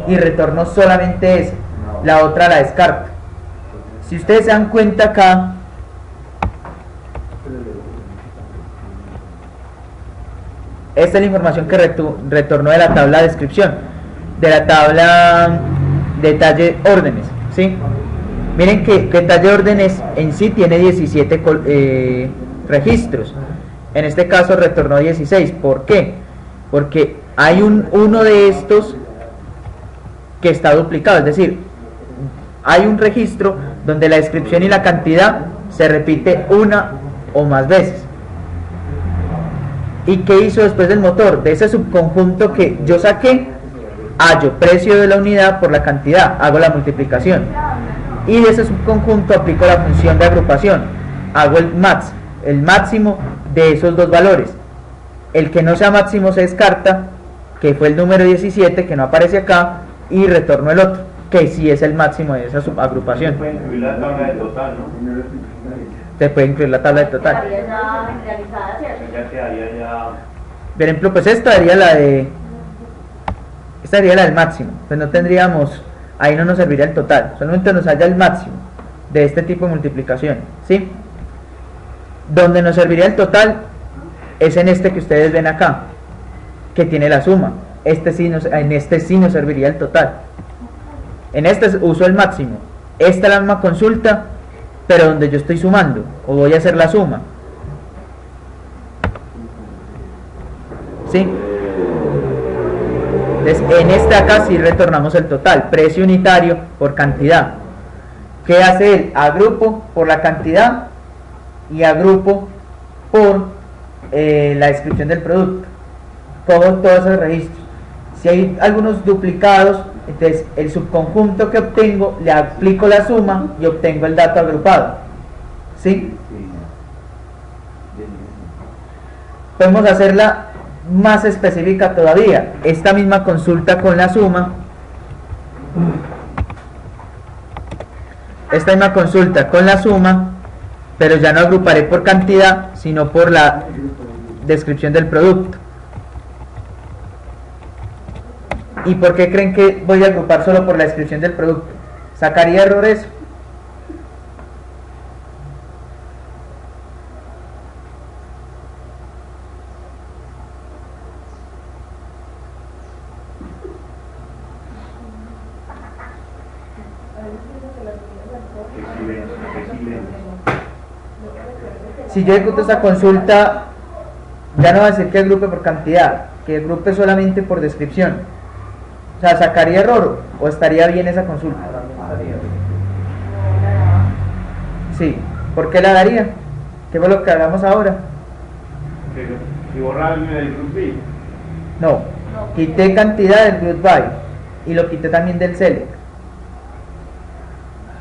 y retorno solamente esa, la otra la descarto. Si ustedes se dan cuenta acá, esta es la información que retornó de la tabla de descripción, de la tabla detalle órdenes, ¿sí? Miren que detalle órdenes en sí tiene 17 registros. En este caso retornó 16. ¿Por qué? Porque hay uno de estos que está duplicado, es decir, hay un registro donde la descripción y la cantidad se repite una o más veces. ¿Y qué hizo después del motor? De ese subconjunto que yo saqué, hallo precio de la unidad por la cantidad, hago la multiplicación. Y de ese subconjunto aplico la función de agrupación, hago el máximo de esos dos valores. El que no sea máximo se descarta, que fue el número 17, que no aparece acá, y retorno el otro, que sí es el máximo de esa subagrupación. Se puede incluir la tabla de total, ¿no? Se puede incluir la tabla de total. Ya quedaría ya... Por ejemplo, pues esta sería la del máximo, pues no tendríamos, ahí no nos serviría el total, solamente nos halla el máximo de este tipo de multiplicación, ¿sí? Donde nos serviría el total es en este que ustedes ven acá, que tiene la suma. En este sí nos serviría el total. En este uso el máximo. Esta es la misma consulta, pero donde yo estoy sumando, o voy a hacer la suma, ¿sí? Entonces, en este acá sí retornamos el total, precio unitario por cantidad. ¿Qué hace él? Agrupo por la cantidad y agrupo por la descripción del producto. Cojo todos esos registros. Si hay algunos duplicados, entonces el subconjunto que obtengo le aplico la suma y obtengo el dato agrupado, ¿sí? Podemos hacerla más específica todavía. Esta misma consulta con la suma, pero ya no agruparé por cantidad, sino por la descripción del producto. ¿Y por qué creen que voy a agrupar solo por la descripción del producto? ¿Sacaría errores? qué silencio. Si yo ejecuto esta consulta, ya no va a decir que agrupe por cantidad, que agrupe solamente por descripción. O sea, ¿sacaría error o estaría bien esa consulta? Sí. ¿Por qué la daría? ¿Qué fue lo que hablamos ahora? Y borrarme del group B. No, quité cantidad del group by y lo quité también del select.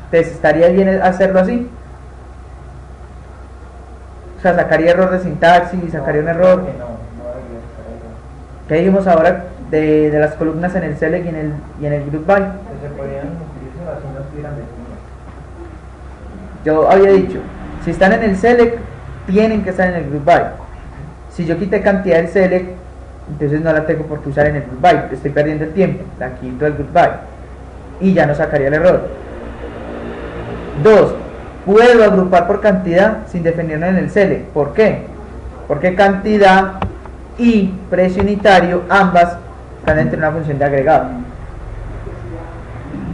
Entonces, ¿estaría bien hacerlo así? O sea, sacaría error de sintaxis, sacaría un error. ¿Qué dijimos ahora de las columnas en el select y en el group by? Se podrían utilizar así no estuvieran definidos. Yo había dicho, si están en el select, tienen que estar en el group by. Si yo quité cantidad del select, entonces no la tengo por qué usar en el group by, estoy perdiendo el tiempo, la quito del group by y ya no sacaría el error. 2. Puedo agrupar por cantidad sin definirlo en el select. ¿Por qué? Porque cantidad y precio unitario ambas están dentro de una función de agregado.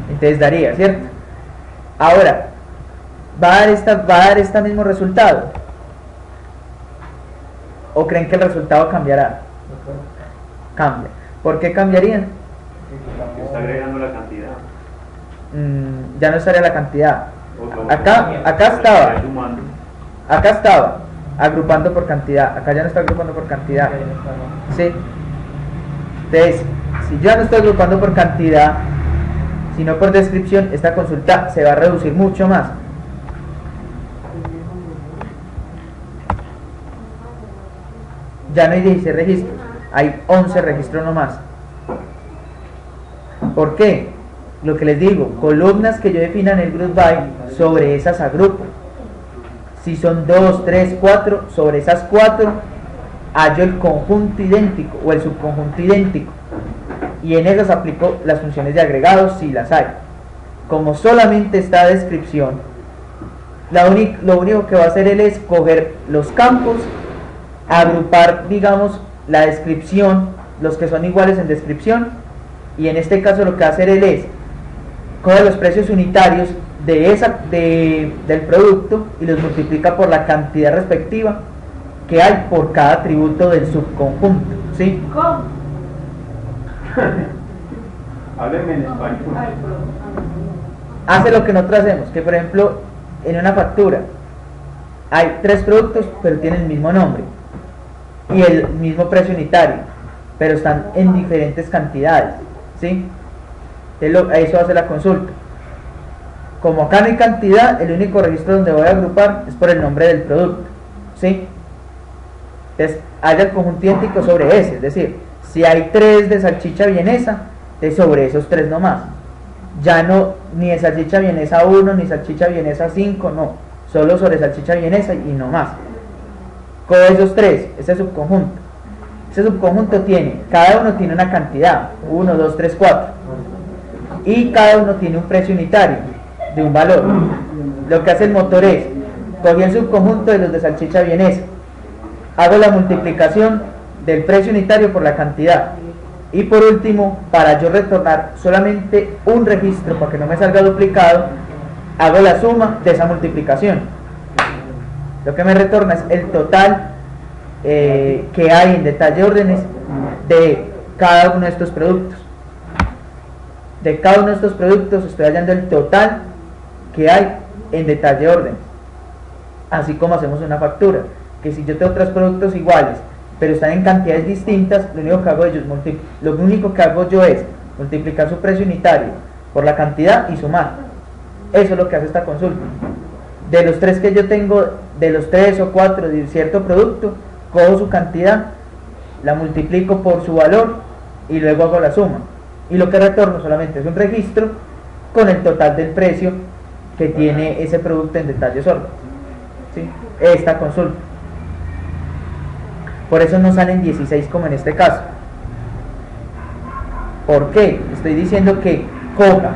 Entonces daría, ¿cierto? Ahora, ¿va a dar este mismo resultado? ¿O creen que el resultado cambiará? Cambia. ¿Por qué cambiaría? Que está agregando la cantidad. Ya no estaría la cantidad. O Acá estaba agrupando por cantidad. Acá ya no está agrupando por cantidad. ¿Sí? Entonces, si yo ya no estoy agrupando por cantidad, sino por descripción, esta consulta se va a reducir mucho más. Ya no hay 16 registros, hay 11 registros nomás. ¿Por qué? Lo que les digo, columnas que yo defina en el group by, sobre esas agrupo. Si son 2, 3, 4, sobre esas 4 hallo el conjunto idéntico o el subconjunto idéntico, y en esas aplico las funciones de agregados si las hay. Como solamente está descripción, lo único que va a hacer él es coger los campos, agrupar, digamos, la descripción, los que son iguales en descripción, y en este caso lo que va a hacer él es coge los precios unitarios del producto y los multiplica por la cantidad respectiva que hay por cada atributo del subconjunto, ¿sí? ¿Cómo? Háblenme en español. Hace lo que nosotros hacemos, que por ejemplo en una factura hay 3 productos pero tienen el mismo nombre y el mismo precio unitario, pero están en diferentes cantidades, ¿sí? Eso hace la consulta. Como acá no hay cantidad, el único registro donde voy a agrupar es por el nombre del producto, ¿sí? Entonces haya el conjunto idéntico sobre ese, es decir, si hay 3 de salchicha vienesa, es sobre esos 3 nomás. Ya no, ni de salchicha vienesa 1, ni salchicha vienesa 5, no, solo sobre salchicha vienesa y no más. Con esos 3, ese subconjunto. Ese subconjunto cada uno tiene una cantidad, 1, 2, 3, 4. Y cada uno tiene un precio unitario de un valor. Lo que hace el motor es, cogí el subconjunto de los de salchicha vienesa, hago la multiplicación del precio unitario por la cantidad. Y por último, para yo retornar solamente un registro para que no me salga duplicado, hago la suma de esa multiplicación. Lo que me retorna es el total que hay en detalle órdenes de cada uno de estos productos. De cada uno de estos productos estoy hallando el total que hay en detalle órdenes. Así como hacemos una factura, que si yo tengo 3 productos iguales pero están en cantidades distintas, lo único que hago yo es multiplicar su precio unitario por la cantidad y sumar. Eso es lo que hace esta consulta. De los 3 que yo tengo, de los 3 o 4 de cierto producto, cojo su cantidad, la multiplico por su valor y luego hago la suma. Y lo que retorno solamente es un registro con el total del precio que tiene ese producto en detalles órdenes, ¿sí? Esta consulta. Por eso no salen 16 como en este caso. ¿Por qué? Estoy diciendo que coja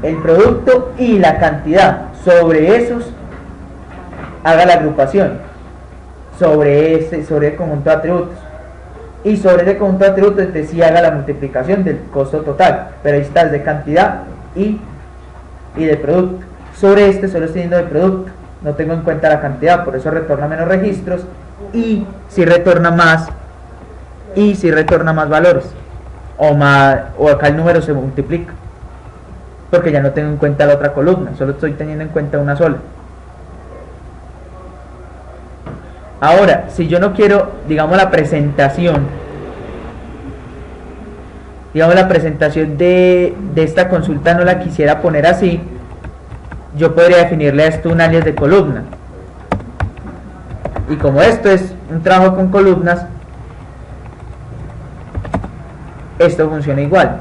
el producto y la cantidad, sobre esos haga la agrupación, sobre el conjunto de atributos, y sobre ese conjunto de atributos entonces sí haga la multiplicación del costo total, pero ahí está de cantidad y de producto. Sobre este solo estoy yendo de producto, no tengo en cuenta la cantidad, por eso retorna menos registros y si retorna más valores o acá el número se multiplica porque ya no tengo en cuenta la otra columna, solo estoy teniendo en cuenta una sola. Ahora, si yo no quiero, digamos la presentación de esta consulta no la quisiera poner así, yo podría definirle a esto un alias de columna. Y como esto es un trabajo con columnas, esto funciona igual.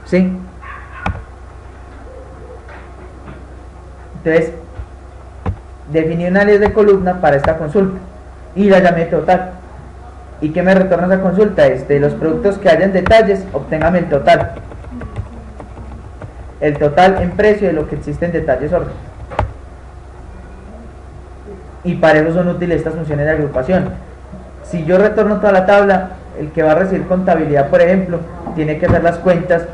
¿Sí? Entonces, definí un alias de columna para esta consulta y la llamé total. ¿Y qué me retorna esa consulta? Es de los productos que hayan detalles, obténgame el total. El total en precio de lo que existe en detalles orden. Y para eso son útiles estas funciones de agrupación. Si yo retorno toda la tabla, el que va a recibir contabilidad, por ejemplo, tiene que hacer las cuentas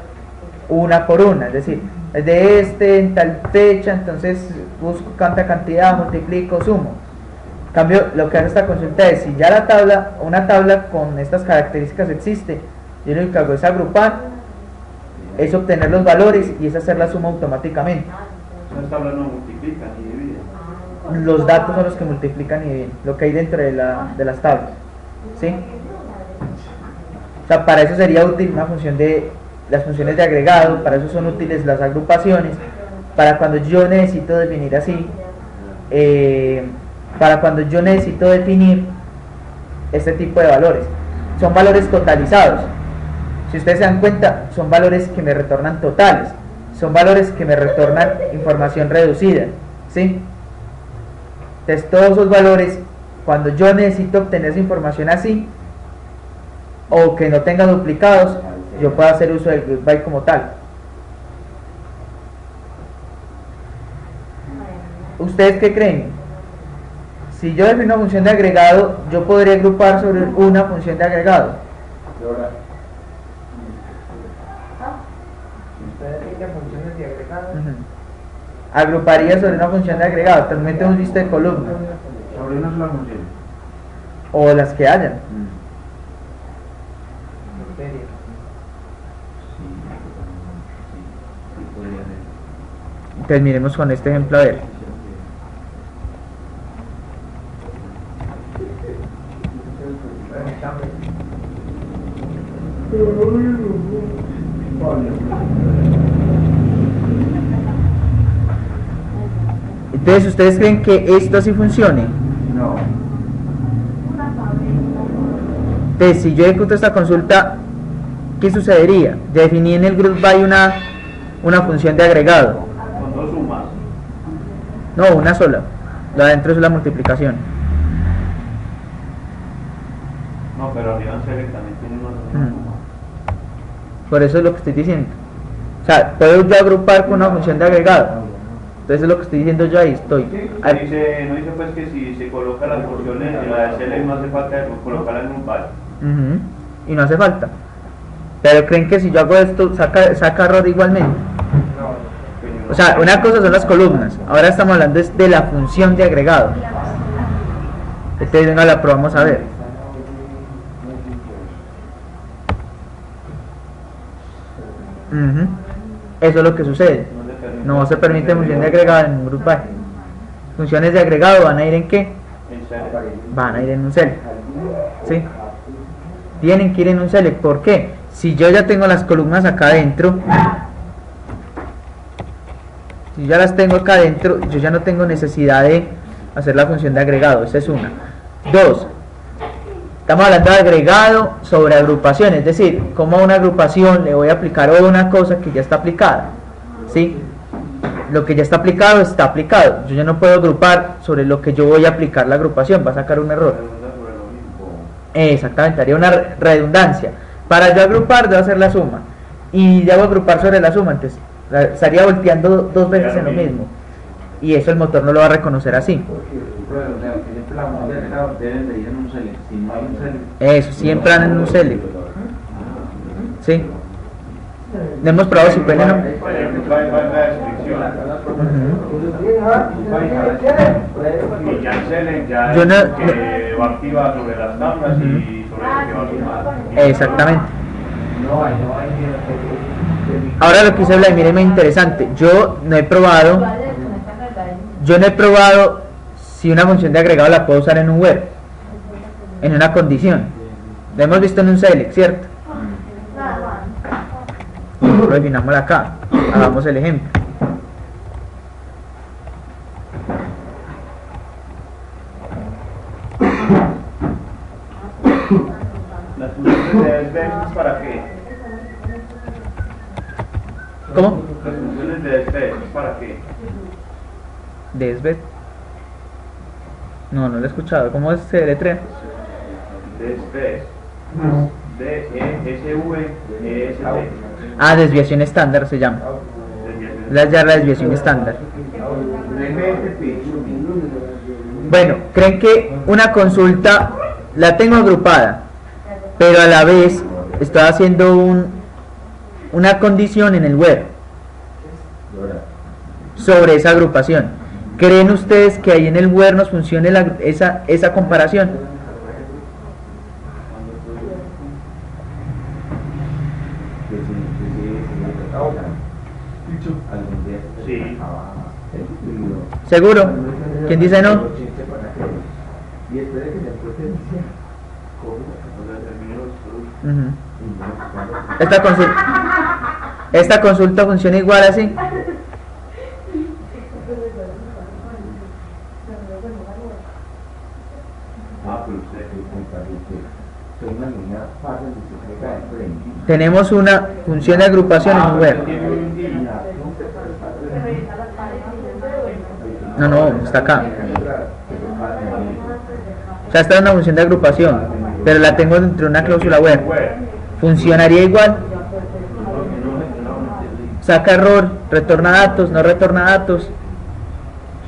una por una, es decir, de este en tal fecha, entonces busco cuánta cantidad, multiplico, sumo. En cambio, lo que hace esta consulta es, si ya la tabla, una tabla con estas características existe, yo lo que hago es agrupar, es obtener los valores y es hacer la suma automáticamente. Las tablas no multiplican ni dividen. Los datos son los que multiplican y dividen, lo que hay dentro de las tablas. ¿Sí? O sea, para eso sería útil una función de las funciones de agregado, para eso son útiles las agrupaciones, para cuando yo necesito definir así, para cuando yo necesito definir este tipo de valores. Son valores totalizados. Si ustedes se dan cuenta, son valores que me retornan totales, son valores que me retornan información reducida, ¿sí? Entonces todos esos valores, cuando yo necesito obtener esa información así, o que no tenga duplicados, yo puedo hacer uso del group by como tal. ¿Ustedes qué creen? Si yo defino una función de agregado, yo podría agrupar sobre una función de agregado. Funciones de agregado. Agruparía sobre una función de agregado, actualmente hemos visto de columna, Sobre una sola función. o las que hayan. Entonces miremos con este ejemplo a ver. Entonces, ¿ustedes creen que esto así funcione? No. Entonces, si yo ejecuto esta consulta, ¿qué sucedería? Definí en el group by una función de agregado. Con dos sumas. No, una sola. La de adentro es la multiplicación. No, pero arriba en select también tiene una suma. Por eso es lo que estoy diciendo. O sea, puedo yo agrupar con una función de agregado. Entonces es lo que estoy diciendo yo ahí, estoy. No dice pues que si se coloca las funciones en la de select no hace falta colocarla en un par. Y no hace falta. Pero creen que si yo hago esto, saca error igualmente. O sea, una cosa son las columnas. Ahora estamos hablando es de la función de agregado. Entonces venga, la probamos a ver. Eso es lo que sucede. No se permite función de agregado en un group by. Funciones de agregado van a ir en qué? En select. Van a ir en un select. ¿Sí? Tienen que ir en un select. ¿Por qué? Si yo ya tengo las columnas acá adentro, si ya las tengo acá adentro, yo ya no tengo necesidad de hacer la función de agregado. Esa es una. Dos, estamos hablando de agregado sobre agrupación, es decir, como a una agrupación le voy a aplicar una cosa que ya está aplicada. ¿Sí? Lo que ya está aplicado, yo ya no puedo agrupar sobre lo que yo voy a aplicar la agrupación, va a sacar un error. Exactamente, haría una redundancia. Para yo agrupar debo hacer la suma, y debo agrupar sobre la suma, entonces estaría volteando dos veces en lo mismo. y eso el motor no lo va a reconocer así. Pero, o sea, que siempre la función de agregado deben de ir en un select. Si no hay un select. Eso, siempre van en un select. ¿Sí? No hemos probado si pueden en un... El group by va en la descripción. Y ya el select ya Yo es no- que va activa sobre las tablas y sobre lo que va a sumar. Exactamente. No hay. Ahora lo que hizo Vladimir es muy interesante. Yo no he probado si una función de agregado la puedo usar en un where, en una condición. Lo hemos visto en un select, ¿cierto? Lo definámosla acá. Hagamos el ejemplo. Las funciones de despejes, ¿para qué? ¿Cómo? Las funciones de despejes, ¿para qué? Desvet. No, no lo he escuchado. ¿Cómo se deletrea? Despejes. D-E-S-V-E-S-T. Ah, desviación estándar se llama. La desviación estándar. Bueno, creen que una consulta la tengo agrupada, pero a la vez estoy haciendo una condición en el where sobre esa agrupación. ¿Creen ustedes que ahí en el where nos funcione esa comparación? Sí. ¿Seguro? ¿Quién dice no? Ujú. Esta consulta funciona igual así. Tenemos una función de agrupación en un where. No, está acá. O sea, esta es una función de agrupación, pero la tengo dentro de una cláusula where. ¿Funcionaría igual? Saca error, retorna datos, no retorna datos.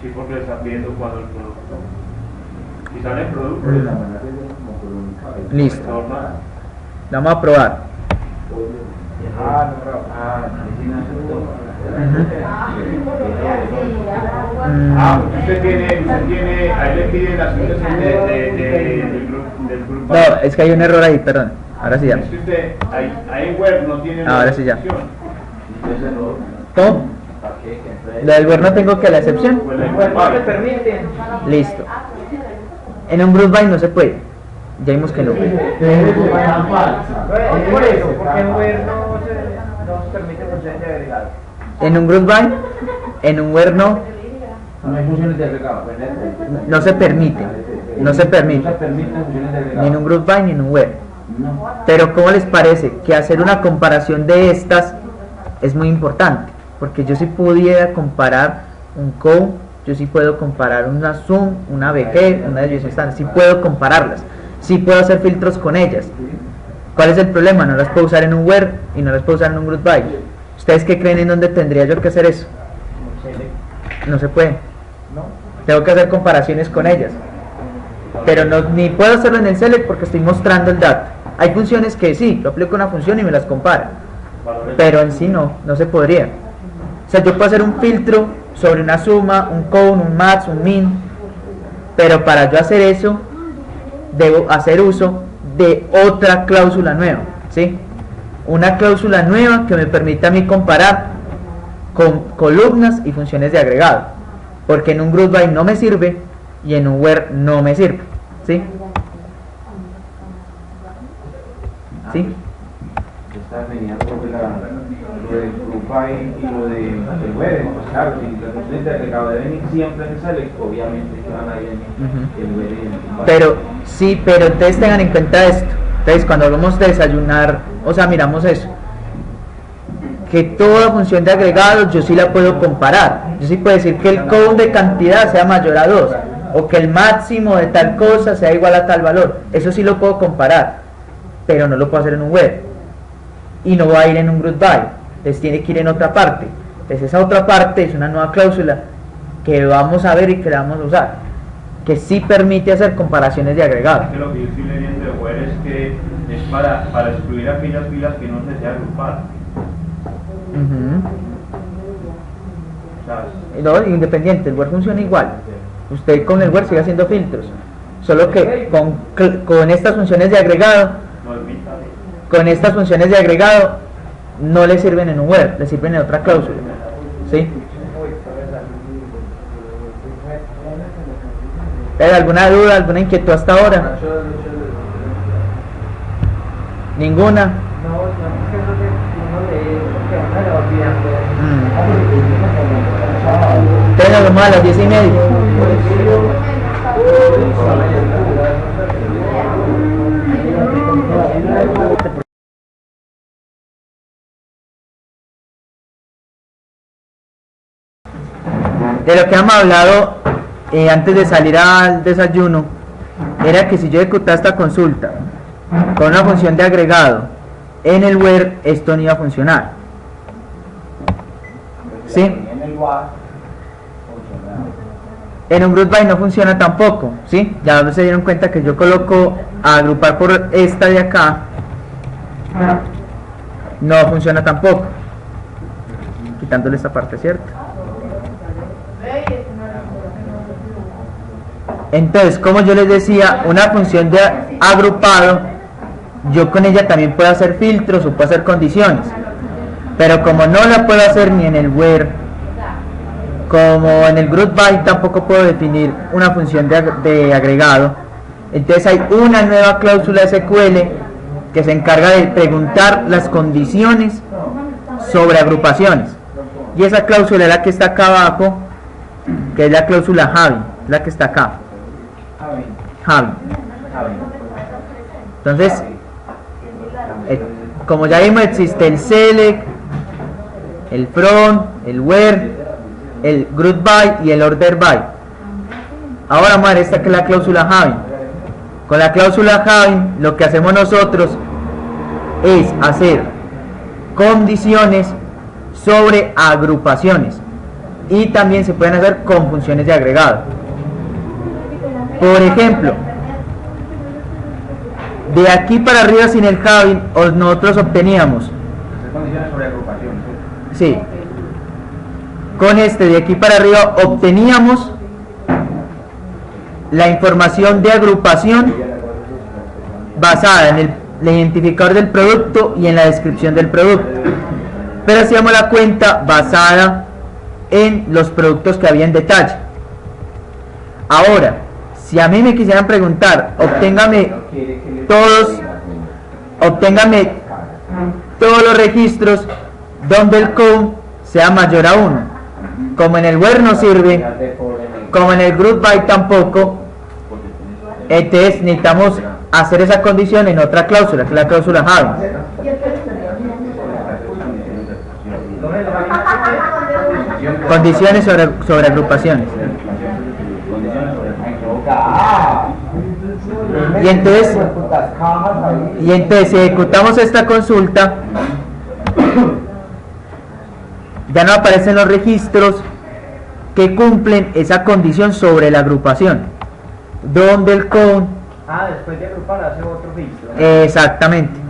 Sí, porque le está pidiendo cuando el producto. Si sale el producto, Listo. retorna. Vamos a probar. Usted tiene, ahí le pide las funciones del grupo. No, es que hay un error ahí, perdón. Ahora sí ya. Es que usted, ahí en web no tiene Ahora sí ya. función. ¿Cómo? La del where no tengo que la excepción. Pues la No te igual. permiten. Listo. En un group by no se puede. Ya vimos que no. Es por eso, porque en where no se permite funciones de agregado. En un group by, en un where no hay funciones de agregado. se permite. No se permite. permiten funciones de agregado. Ni en un group by ni en un where. Pero ¿cómo les parece que hacer una comparación de estas es muy importante? Porque yo sí pudiera comparar un code, yo sí puedo comparar una sum, una BG, una desviación estándar, sí puedo compararlas, sí puedo hacer filtros con ellas. ¿Cuál es el problema? No las puedo usar en un where y no las puedo usar en un group by. ¿Ustedes qué creen en dónde tendría yo que hacer eso? No se puede. Tengo que hacer comparaciones con ellas. Pero no, ni puedo hacerlo en el select porque estoy mostrando el dato. Hay funciones que sí, lo aplico una función y me las compara, pero en sí no se podría. O sea, yo puedo hacer un filtro sobre una suma, un count, un max, un min, pero para yo hacer eso debo hacer uso de otra cláusula nueva, ¿sí? Una cláusula nueva que me permita a mí comparar con columnas y funciones de agregado, porque en un group by no me sirve y en un where no me sirve, ¿sí? ¿Sí? Está veniendo lo del group by y lo del web. Pues claro, si las funciones de agregado deben ir siempre en el select, obviamente que van a ir en el web y en el group by. Pero sí, pero ustedes tengan en cuenta esto. Entonces, cuando hablamos de desayunar, o sea, miramos eso, que toda función de agregado yo sí la puedo comparar. Yo sí puedo decir que el count de cantidad sea mayor a 2, o que el máximo de tal cosa sea igual a tal valor. Eso sí lo puedo comparar, pero no lo puedo hacer en un web y no va a ir en un group by. Entonces tiene que ir en otra parte. Entonces esa otra parte es una nueva cláusula que vamos a ver y que la vamos a usar, que sí permite hacer comparaciones de agregado. Que lo que yo estoy leyendo de web es que es para excluir aquellas filas que no se desea agrupar. No, independiente, el Word funciona igual. Usted con el Word sigue haciendo filtros, solo que con estas funciones de agregado, no le sirven en un Word, le sirven en otra cláusula. ¿Sí? ¿Alguna duda, alguna inquietud hasta ahora? ¿Ninguna? Entonces nos vemos a las 10:30. De lo que hemos hablado antes de salir al desayuno, era que si yo ejecutaba esta consulta con una función de agregado en el where, esto no iba a funcionar. ¿Sí? En un group by no funciona tampoco. ¿Sí? Ya se dieron cuenta que yo coloco a agrupar por esta de acá, no funciona tampoco, quitándole esta parte, ¿cierto? Entonces, como yo les decía, una función de agrupado, yo con ella también puedo hacer filtros o puedo hacer condiciones, pero como no la puedo hacer ni en el where, como en el group by tampoco puedo definir una función de agregado, entonces hay una nueva cláusula SQL que se encarga de preguntar las condiciones sobre agrupaciones, y esa cláusula es la que está acá abajo, que es la cláusula having, la que está acá. Having. Entonces, como ya vimos, existe el select, el from, el where, el group by y el order by. Ahora vamos a ver esta que es la cláusula having. Con la cláusula having lo que hacemos nosotros es hacer condiciones sobre agrupaciones, y también se pueden hacer con funciones de agregado. Por ejemplo, de aquí para arriba sin el having, nosotros obteníamos, sí, con este de aquí para arriba obteníamos la información de agrupación basada en el identificador del producto y en la descripción del producto, pero hacíamos la cuenta basada en los productos que había en detalle. Ahora, si a mí me quisieran preguntar, obténgame todos los registros donde el count sea mayor a 1, como en el where no sirve, como en el group by tampoco, entonces necesitamos hacer esa condición en otra cláusula, que es la cláusula having. Condiciones sobre agrupaciones. Y entonces si ejecutamos esta consulta, ya no aparecen los registros que cumplen esa condición sobre la agrupación, donde el count. Después de agrupar hace otro registro. Exactamente.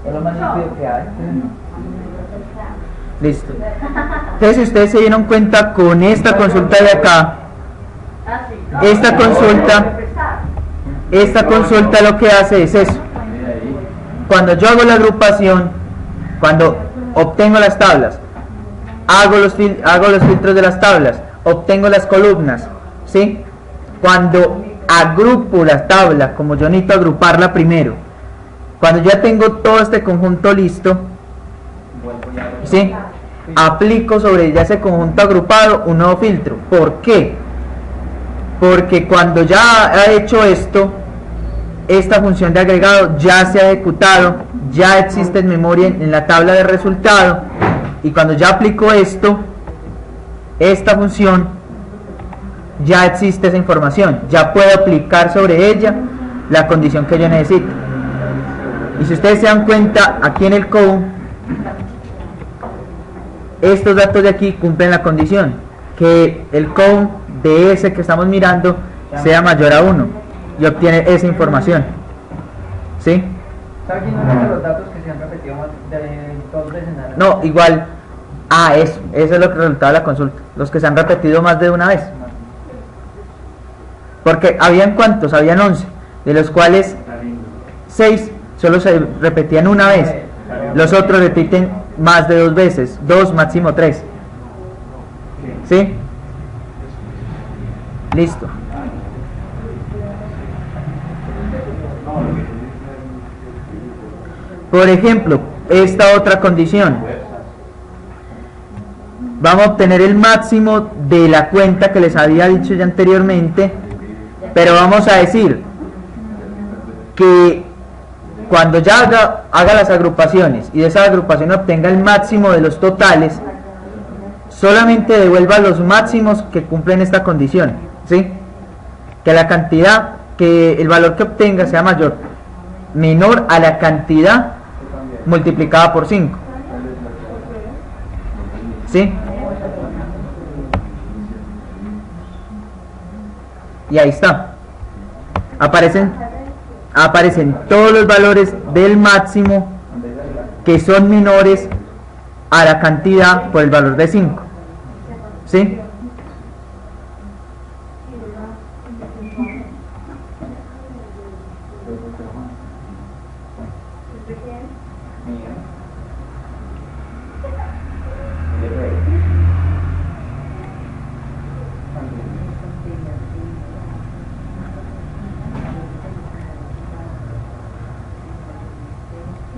Es lo más limpio que hay. Listo. Entonces, si ustedes se dieron cuenta con esta consulta de acá, esta consulta lo que hace es eso. Cuando yo hago la agrupación, cuando obtengo las tablas, hago los filtros de las tablas, obtengo las columnas, ¿sí? Cuando agrupo la tabla, como yo necesito agruparla primero, cuando ya tengo todo este conjunto listo, ¿sí?, aplico sobre ya ese conjunto agrupado un nuevo filtro. ¿Por qué? Porque cuando ya he hecho esto, esta función de agregado ya se ha ejecutado, ya existe en memoria en la tabla de resultado, y cuando ya aplico esto, esta función, ya existe esa información, ya puedo aplicar sobre ella la condición que yo necesito. Y si ustedes se dan cuenta, aquí en el code, estos datos de aquí cumplen la condición, que el code de ese que estamos mirando sea mayor a 1 y obtiene esa información. ¿Sí? ¿Sabe quién no los datos que se han repetido más de 2 veces? No, igual. Eso es lo que resultaba de la consulta. Los que se han repetido más de una vez. Porque habían ¿cuántos? Habían 11, de los cuales 6 solo se repetían una vez. Los otros repiten más de 2 veces, 2, máximo 3. ¿Sí? Listo. Por ejemplo, esta otra condición. Vamos a obtener el máximo de la cuenta que les había dicho ya anteriormente, pero vamos a decir que cuando ya haga las agrupaciones y de esa agrupación obtenga el máximo de los totales, solamente devuelva los máximos que cumplen esta condición, ¿sí? Que la cantidad, que el valor que obtenga sea menor a la cantidad multiplicada por 5, ¿sí? Y ahí está, aparecen todos los valores del máximo que son menores a la cantidad por el valor de 5, ¿sí?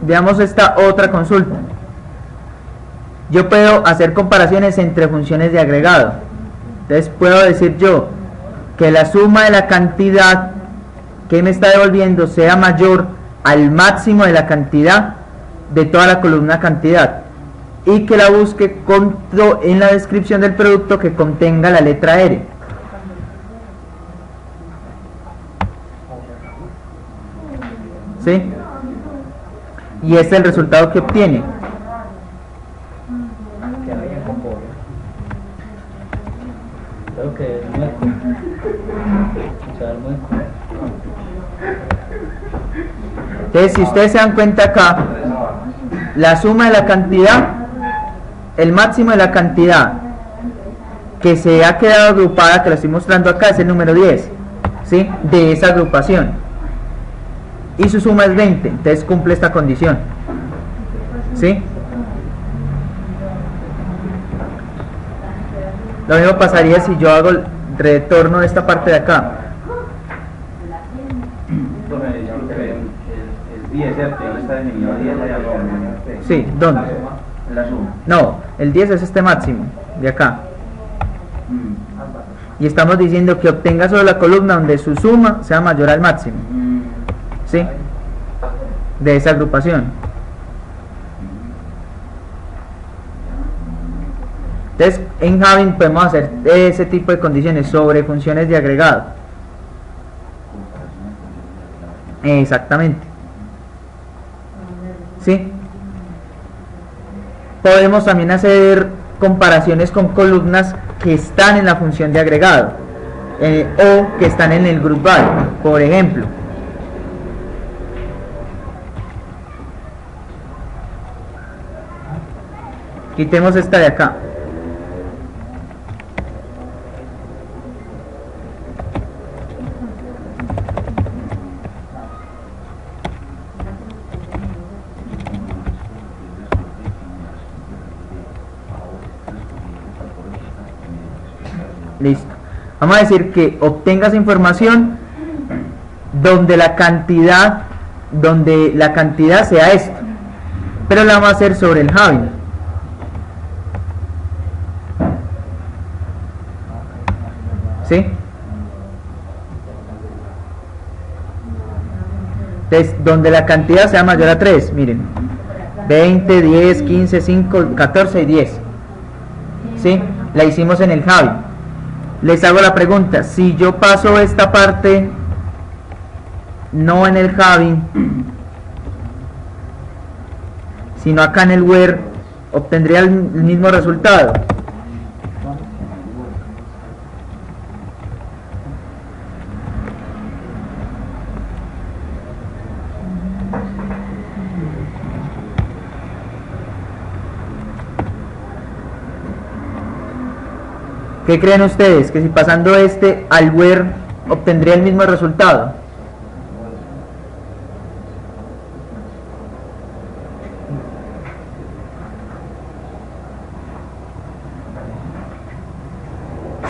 Veamos esta otra consulta. Yo puedo hacer comparaciones entre funciones de agregado. Entonces puedo decir yo que la suma de la cantidad que me está devolviendo sea mayor al máximo de la cantidad de toda la columna cantidad, y que la busque en la descripción del producto que contenga la letra R. ¿Sí? Y este es el resultado que obtiene. Creo que es mueco. O sea, el mueco. Entonces, si ustedes se dan cuenta acá, la suma de la cantidad, el máximo de la cantidad que se ha quedado agrupada, que lo estoy mostrando acá, es el número 10, ¿sí? De esa agrupación. Y su suma es 20, entonces cumple esta condición, ¿sí? Lo mismo pasaría si yo hago el retorno de esta parte de acá. El 10, ¿cierto? Está definido 10 allá abajo. Sí, ¿dónde? La suma. No, el 10 es este máximo, de acá. Y estamos diciendo que obtenga solo la columna donde su suma sea mayor al máximo, ¿sí? De esa agrupación. Entonces, en Javi podemos hacer ese tipo de condiciones sobre funciones de agregado. Exactamente. ¿Sí? Podemos también hacer comparaciones con columnas que están en la función de agregado o que están en el group by, por ejemplo. Quitemos esta de acá. Listo. Vamos a decir que obtengas información donde la cantidad sea esto, pero la vamos a hacer sobre el Javi. ¿Sí? Entonces, donde la cantidad sea mayor a 3, miren, 20, 10, 15, 5, 14 y 10. ¿Sí? La hicimos en el Javi. Les hago la pregunta, si yo paso esta parte no en el Javi, sino acá en el where, obtendría el mismo resultado. ¿Qué creen ustedes? Que si pasando este al where obtendría el mismo resultado.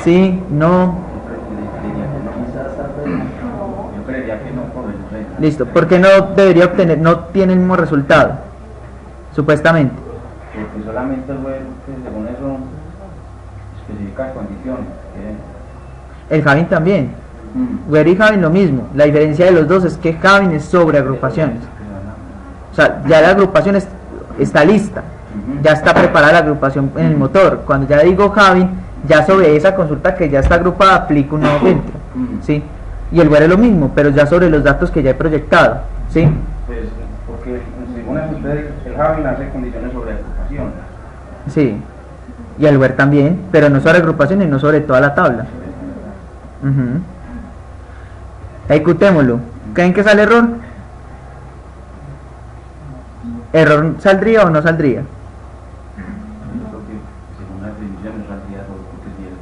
Sí, no. Yo creería que no por el resto. Listo. ¿Por qué no debería obtener, no tiene el mismo resultado? Supuestamente. Porque solamente el web, que según eso, especifica condiciones. El Javin también. Where y Javin lo mismo. La diferencia de los dos es que Javin es sobre agrupaciones. O sea, ya la agrupación está lista. Ya está preparada la agrupación en el motor. Cuando ya digo Javin, ya sobre esa consulta que ya está agrupada aplico un nuevo filtro. ¿Sí? Y el where es lo mismo, pero ya sobre los datos que ya he proyectado. ¿Sí? Pues, porque según eso ustedes, el Javi hace condiciones sobre agrupación. Sí. Y el where también, pero no sobre agrupaciones, no sobre toda la tabla. Ejecutémoslo. ¿Creen que sale error? ¿Error saldría o no saldría? Porque según la definición no saldría error, porque si es,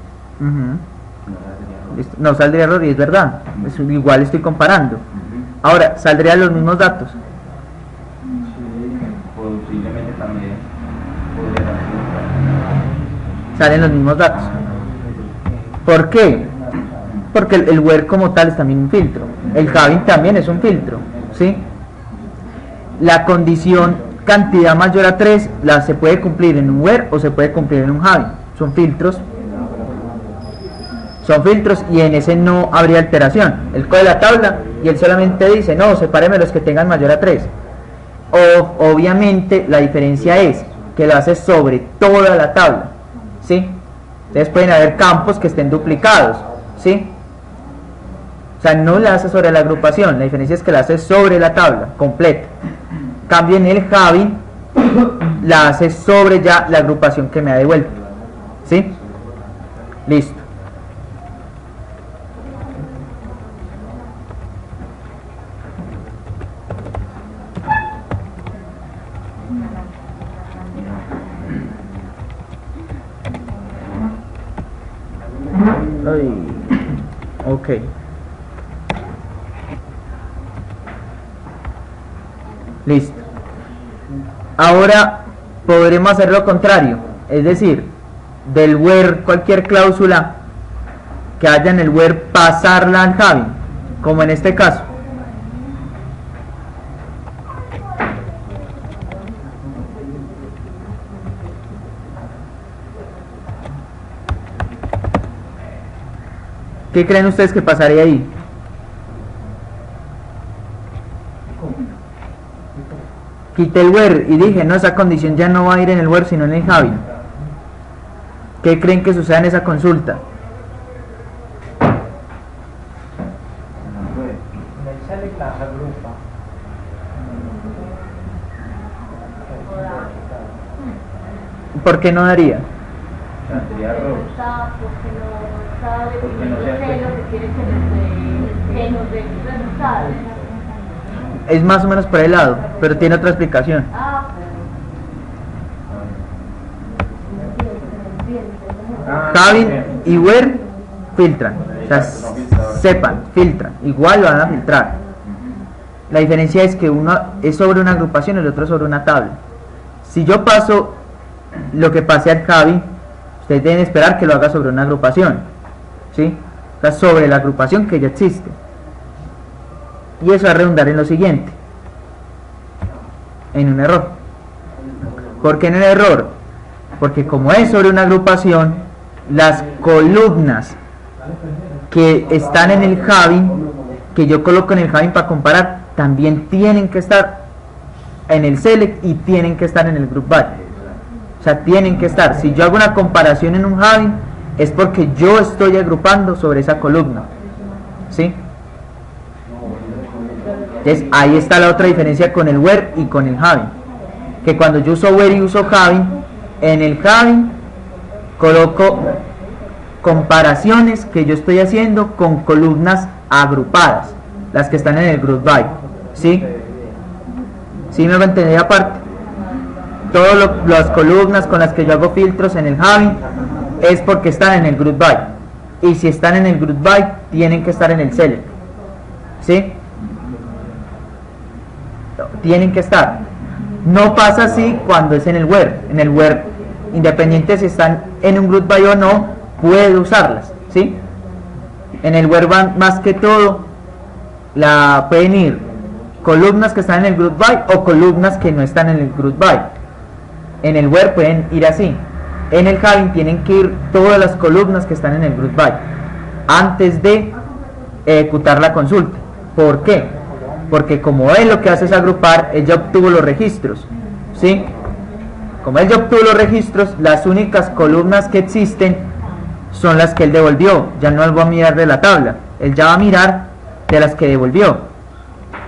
no saldría error. Listo. No saldría error y es verdad. Igual estoy comparando. Ahora, ¿saldrían los mismos datos? Posiblemente también podría salir. Salen los mismos datos. ¿Por qué? Porque el where como tal es también un filtro. El Javin también es un filtro. ¿Sí? La condición cantidad mayor a 3 se puede cumplir en un where o se puede cumplir en un Javin. Son filtros. Son filtros y en ese no habría alteración. Él coge la tabla y él solamente dice, no, sepáreme los que tengan mayor a 3. Obviamente la diferencia es que lo hace sobre toda la tabla. ¿Sí? Entonces pueden haber campos que estén duplicados. ¿Sí? O sea, no la hace sobre la agrupación, la diferencia es que la hace sobre la tabla completa. Cambio en el Javi, la hace sobre ya la agrupación que me ha devuelto. ¿Sí? Listo. Ay. Ok. Listo. Ahora podremos hacer lo contrario, es decir, del where cualquier cláusula que haya en el where pasarla al Javi, como en este caso. ¿Qué creen ustedes que pasaría ahí? Quité el where y dije, no, esa condición ya no va a ir en el where sino en el Javi. ¿Qué creen que suceda en esa consulta? En el sale la agrupa. ¿Por qué no daría? Saldría error. Porque no sé lo que quiere que nos dé resultados. Es más o menos por el lado, pero tiene otra explicación. Javi y where filtran, o sea, sepan, filtran, igual lo van a filtrar. La diferencia es que uno es sobre una agrupación y el otro sobre una tabla. Si yo paso lo que pase al Javi, ustedes deben esperar que lo haga sobre una agrupación, ¿sí? O sea, sobre la agrupación que ya existe. Y eso va a redundar en lo siguiente, en un error. ¿Por qué en el error? Porque como es sobre una agrupación, las columnas que están en el Javi, que yo coloco en el Javin para comparar también tienen que estar en el select y tienen que estar en el group by. O sea, tienen que estar. Si yo hago una comparación en un Javin, es porque yo estoy agrupando sobre esa columna, ¿sí? Entonces ahí está la otra diferencia con el where y con el Javin, que cuando yo uso where y uso Javin, en el Javin coloco comparaciones que yo estoy haciendo con columnas agrupadas, las que están en el group by, ¿sí? ¿Sí me va a entender? Aparte, todas las columnas con las que yo hago filtros en el Javin es porque están en el group by, y si están en el group by tienen que estar en el select, ¿sí? Tienen que estar. No pasa así cuando es en el where. En el where, independiente si están en un group by o no, puede usarlas, ¿sí? En el where van más que todo pueden ir columnas que están en el group by o columnas que no están en el group by. En el where pueden ir así. En el Javin tienen que ir todas las columnas que están en el group by antes de ejecutar la consulta. ¿Por qué? Porque como él lo que hace es agrupar, él ya obtuvo los registros, ¿sí? Como él ya obtuvo los registros, las únicas columnas que existen son las que él devolvió. Ya no va a mirar de la tabla, él ya va a mirar de las que devolvió,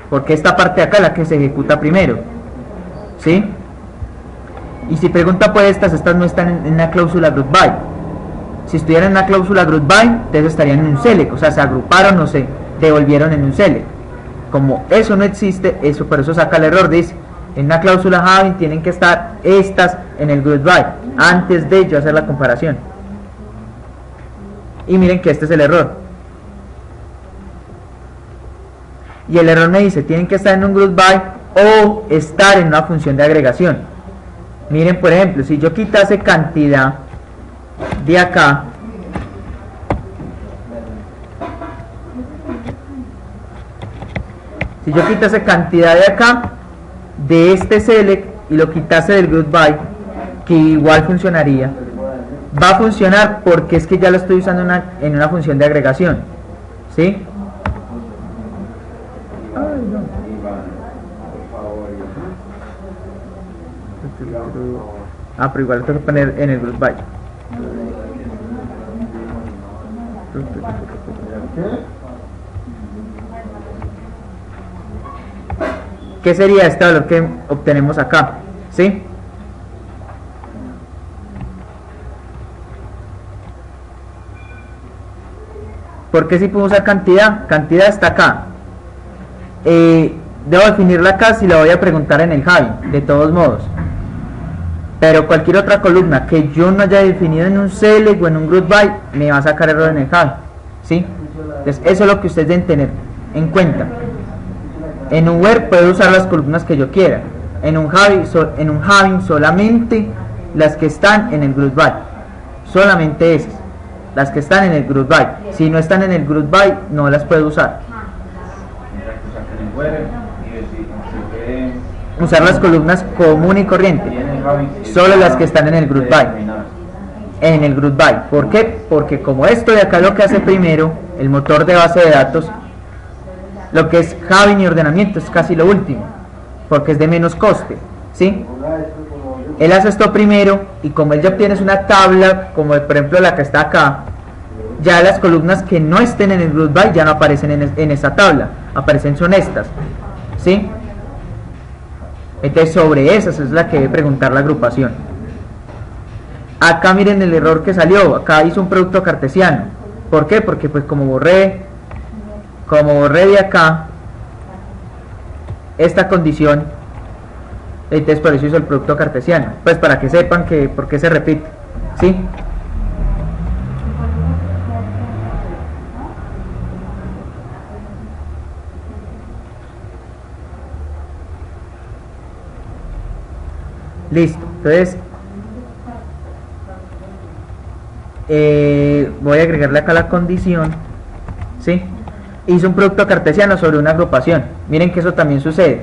porque esta parte de acá es la que se ejecuta primero, ¿sí? Y si pregunta por estas no están en una cláusula group by. Si estuvieran en una cláusula group by, entonces estarían en un select, o sea, se agruparon o se devolvieron en un select. Como eso no existe, eso por eso saca el error, dice, en una cláusula Javin tienen que estar estas en el group by antes de yo hacer la comparación. Y miren que este es el error. Y el error me dice, tienen que estar en un group by o estar en una función de agregación. Miren, por ejemplo, si yo quitase cantidad de acá, si yo quitase cantidad de acá, de este select, y lo quitase del group by, que igual funcionaría, va a funcionar porque es que ya lo estoy usando en una función de agregación, ¿sí? Pero igual lo tengo que poner en el group by. ¿Qué sería este valor que obtenemos acá? ¿Sí? ¿Por qué si puedo usar cantidad? Cantidad está acá. Debo definirla acá si la voy a preguntar en el Javin, de todos modos. Pero cualquier otra columna que yo no haya definido en un select o en un group by, me va a sacar error en el Javin, ¿sí? Entonces eso es lo que ustedes deben tener en cuenta. En un where puedo usar las columnas que yo quiera. En un Javin solamente las que están en el group by. Solamente esas, las que están en el group by. Si no están en el group by, no las puedo usar. Usar las columnas común y corriente. Solo las que están en el group by. En el group by. ¿Por qué? Porque como esto de acá lo que hace primero, el motor de base de datos, lo que es Javin y ordenamiento es casi lo último, porque es de menos coste, ¿sí? Él hace esto primero, y como él ya obtiene una tabla, como por ejemplo la que está acá, ya las columnas que no estén en el group by ya no aparecen en esa tabla, aparecen son estas, ¿sí? Entonces sobre esas es la que debe preguntar la agrupación. Acá miren el error que salió, acá hizo un producto cartesiano. ¿Por qué? Porque pues como borré de acá esta condición, entonces por eso hizo el producto cartesiano, pues para que sepan que por qué se repite, ¿sí? Listo, entonces voy a agregarle acá la condición, ¿sí? Hizo un producto cartesiano sobre una agrupación. Miren que eso también sucede,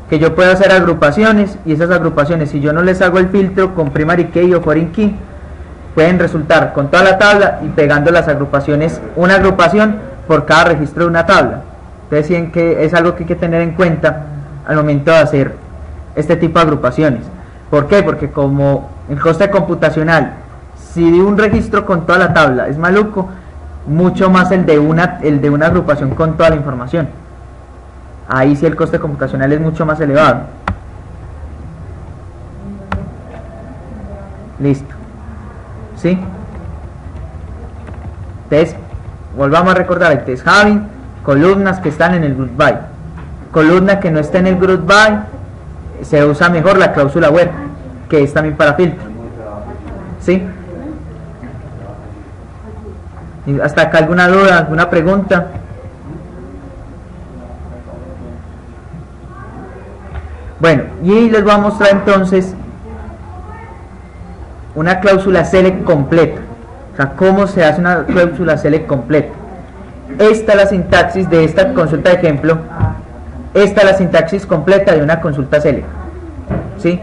que yo puedo hacer agrupaciones, y esas agrupaciones, si yo no les hago el filtro con primary key o foreign key, pueden resultar con toda la tabla y pegando las agrupaciones, una agrupación por cada registro de una tabla, Ustedes decían que es algo que hay que tener en cuenta al momento de hacer este tipo de agrupaciones. ¿Por qué? Porque como el coste computacional, si de un registro con toda la tabla es maluco, mucho más el de una agrupación con toda la información. Ahí sí el coste computacional es mucho más elevado. Listo. ¿Sí? Entonces, volvamos a recordar el test having, columnas que están en el group by. Columna que no está en el group by, se usa mejor la cláusula where, que es también para filtro. ¿Sí? ¿Y hasta acá alguna duda, alguna pregunta? Bueno, y les voy a mostrar entonces una cláusula select completa. O sea, cómo se hace una cláusula select completa. Esta es la sintaxis de esta consulta de ejemplo. Esta es la sintaxis completa de una consulta select. ¿Sí?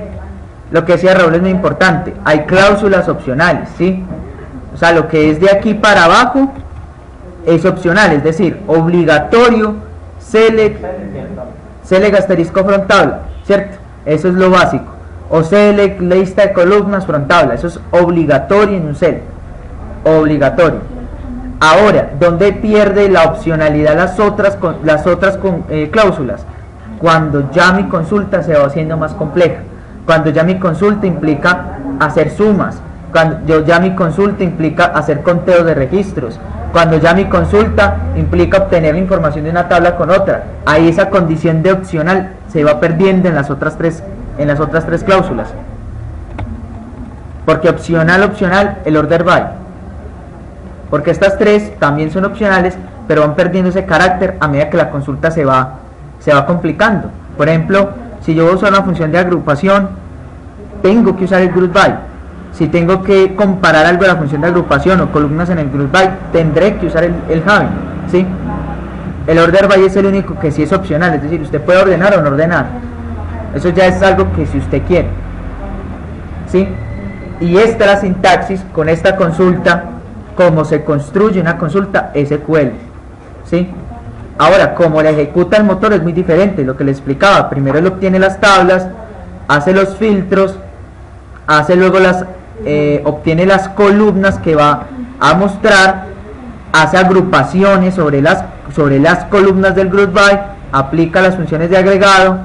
Lo que decía Raúl es muy importante. Hay cláusulas opcionales, ¿sí? O sea, lo que es de aquí para abajo es opcional, es decir, obligatorio, select asterisco front tabla, ¿cierto? Eso es lo básico. O select lista de columnas front tabla, eso es obligatorio en un select. Obligatorio. Ahora, ¿dónde pierde la opcionalidad las otras cláusulas? Cuando ya mi consulta se va haciendo más compleja. Cuando ya mi consulta implica hacer sumas. Cuando ya mi consulta implica hacer conteos de registros. Cuando ya mi consulta implica obtener la información de una tabla con otra. Ahí esa condición de opcional se va perdiendo en las otras tres cláusulas. Porque opcional, el order by. Porque estas tres también son opcionales, pero van perdiendo ese carácter a medida que la consulta se va complicando. Por ejemplo, si yo voy a usar una función de agrupación, tengo que usar el group by. Si tengo que comparar algo de la función de agrupación o columnas en el group by, tendré que usar el having, ¿sí? El order by es el único que sí es opcional, es decir, usted puede ordenar o no ordenar. Eso ya es algo que si usted quiere, ¿sí? Y esta es la sintaxis con esta consulta, cómo se construye una consulta SQL, ¿sí? Ahora, como la ejecuta el motor es muy diferente, lo que le explicaba. Primero él obtiene las tablas, hace los filtros, hace luego obtiene las columnas que va a mostrar, hace agrupaciones sobre las columnas del group by, aplica las funciones de agregado,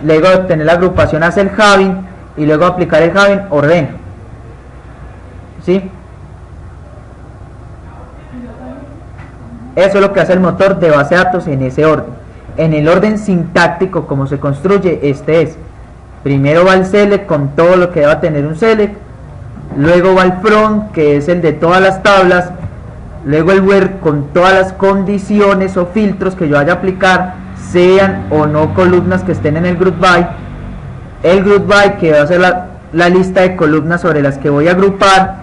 luego de obtener la agrupación hace el having y luego de aplicar el having ordena, ¿sí? Eso es lo que hace el motor de base de datos en ese orden. En el orden sintáctico como se construye, este es: primero va el select con todo lo que deba tener un select, luego va el from, que es el de todas las tablas, luego el where con todas las condiciones o filtros que yo vaya a aplicar, sean o no columnas que estén en el group by, el group by que va a ser la lista de columnas sobre las que voy a agrupar,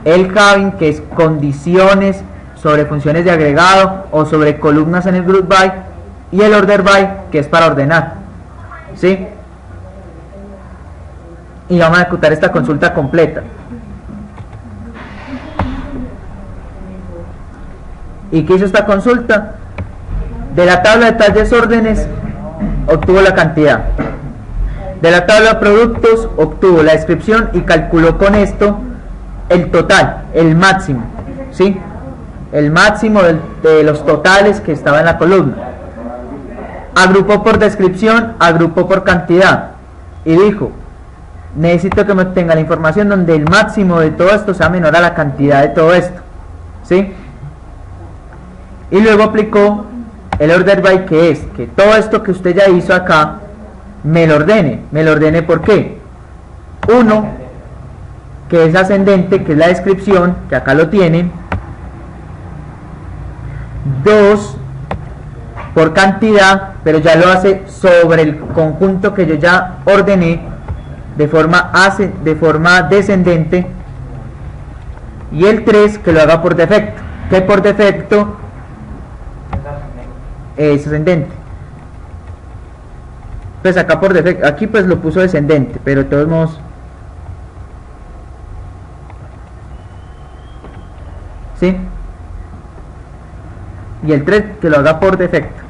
el having que es condiciones sobre funciones de agregado o sobre columnas en el group by, y el order by que es para ordenar, ¿sí? Y vamos a ejecutar esta consulta completa. ¿Y qué hizo esta consulta? De la tabla de tal desórdenes obtuvo la cantidad, de la tabla de productos obtuvo la descripción y calculó con esto el total, el máximo, ¿sí? El máximo de los totales que estaba en la columna. Agrupó por descripción, agrupó por cantidad y dijo: necesito que me obtenga la información donde el máximo de todo esto sea menor a la cantidad de todo esto, ¿sí? Y luego aplicó el order by, que es que todo esto que usted ya hizo acá me lo ordene. ¿Por qué? Uno, que es ascendente, que es la descripción, que acá lo tienen. Dos, por cantidad, pero ya lo hace sobre el conjunto que yo ya ordené de forma descendente. Y el 3, que lo haga por defecto, que por defecto es ascendente. Pues acá por defecto, aquí pues lo puso descendente, pero de todos modos, ¿sí? Y el 3, que lo haga por defecto.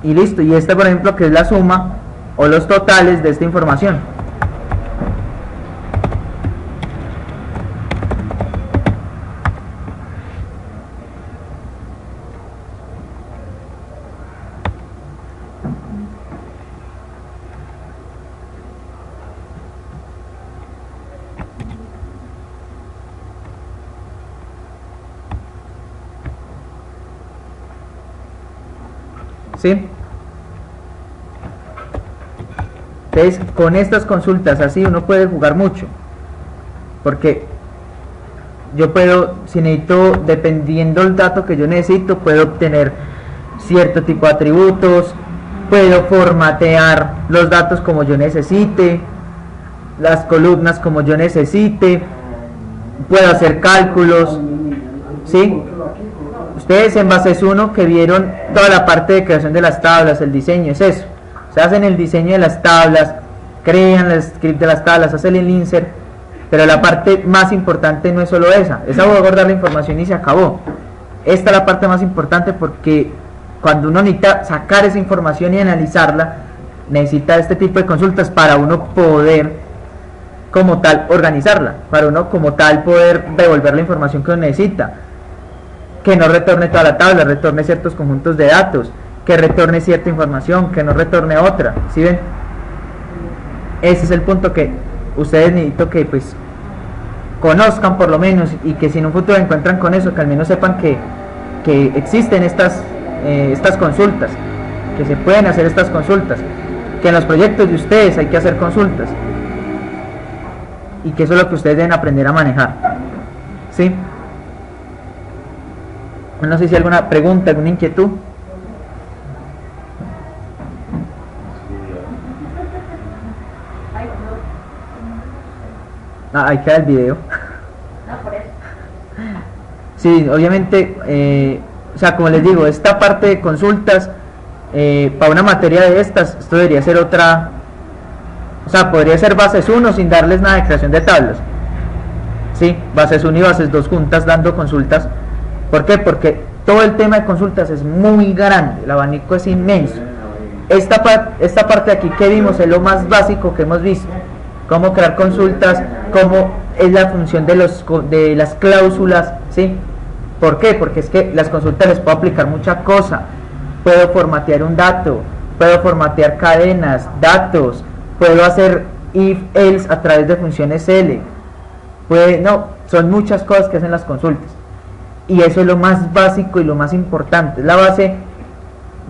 y listo. Y esta, por ejemplo, que es la suma o los totales de esta información. ¿Sí? Entonces, con estas consultas así uno puede jugar mucho, porque yo puedo, si necesito, dependiendo del dato que yo necesito, puedo obtener cierto tipo de atributos, puedo formatear los datos como yo necesite, las columnas como yo necesite, puedo hacer cálculos, ¿sí? Ustedes en Bases 1 que vieron toda la parte de creación de las tablas, el diseño, es eso. Se hacen el diseño de las tablas, crean el script de las tablas, hacen el insert, pero la parte más importante no es solo esa voy a guardar la información y se acabó. Esta es la parte más importante, porque cuando uno necesita sacar esa información y analizarla, necesita este tipo de consultas para uno poder como tal organizarla, para uno como tal poder devolver la información que uno necesita, que no retorne toda la tabla, retorne ciertos conjuntos de datos, que retorne cierta información, que no retorne otra, ¿sí ven? Ese es el punto que ustedes necesito que pues conozcan por lo menos, y que si en un futuro encuentran con eso, que al menos sepan que existen estas consultas, que se pueden hacer estas consultas, que en los proyectos de ustedes hay que hacer consultas, y que eso es lo que ustedes deben aprender a manejar, ¿sí? No sé si hay alguna pregunta, alguna inquietud. Ahí queda el video. No, por eso. Sí, obviamente, o sea, como les digo, esta parte de consultas, para una materia de estas, esto debería ser otra, o sea, podría ser Bases 1 sin darles nada de creación de tablas. Sí, Bases 1 y Bases 2 juntas dando consultas. ¿Por qué? Porque todo el tema de consultas es muy grande, el abanico es inmenso. Esta parte de aquí que vimos es lo más básico que hemos visto. Cómo crear consultas, cómo es la función de las cláusulas, ¿sí? ¿Por qué? Porque es que las consultas les puedo aplicar mucha cosa. Puedo formatear un dato, puedo formatear cadenas, datos, puedo hacer if, else a través de funciones L. Son muchas cosas que hacen las consultas. Y eso es lo más básico y lo más importante, es la base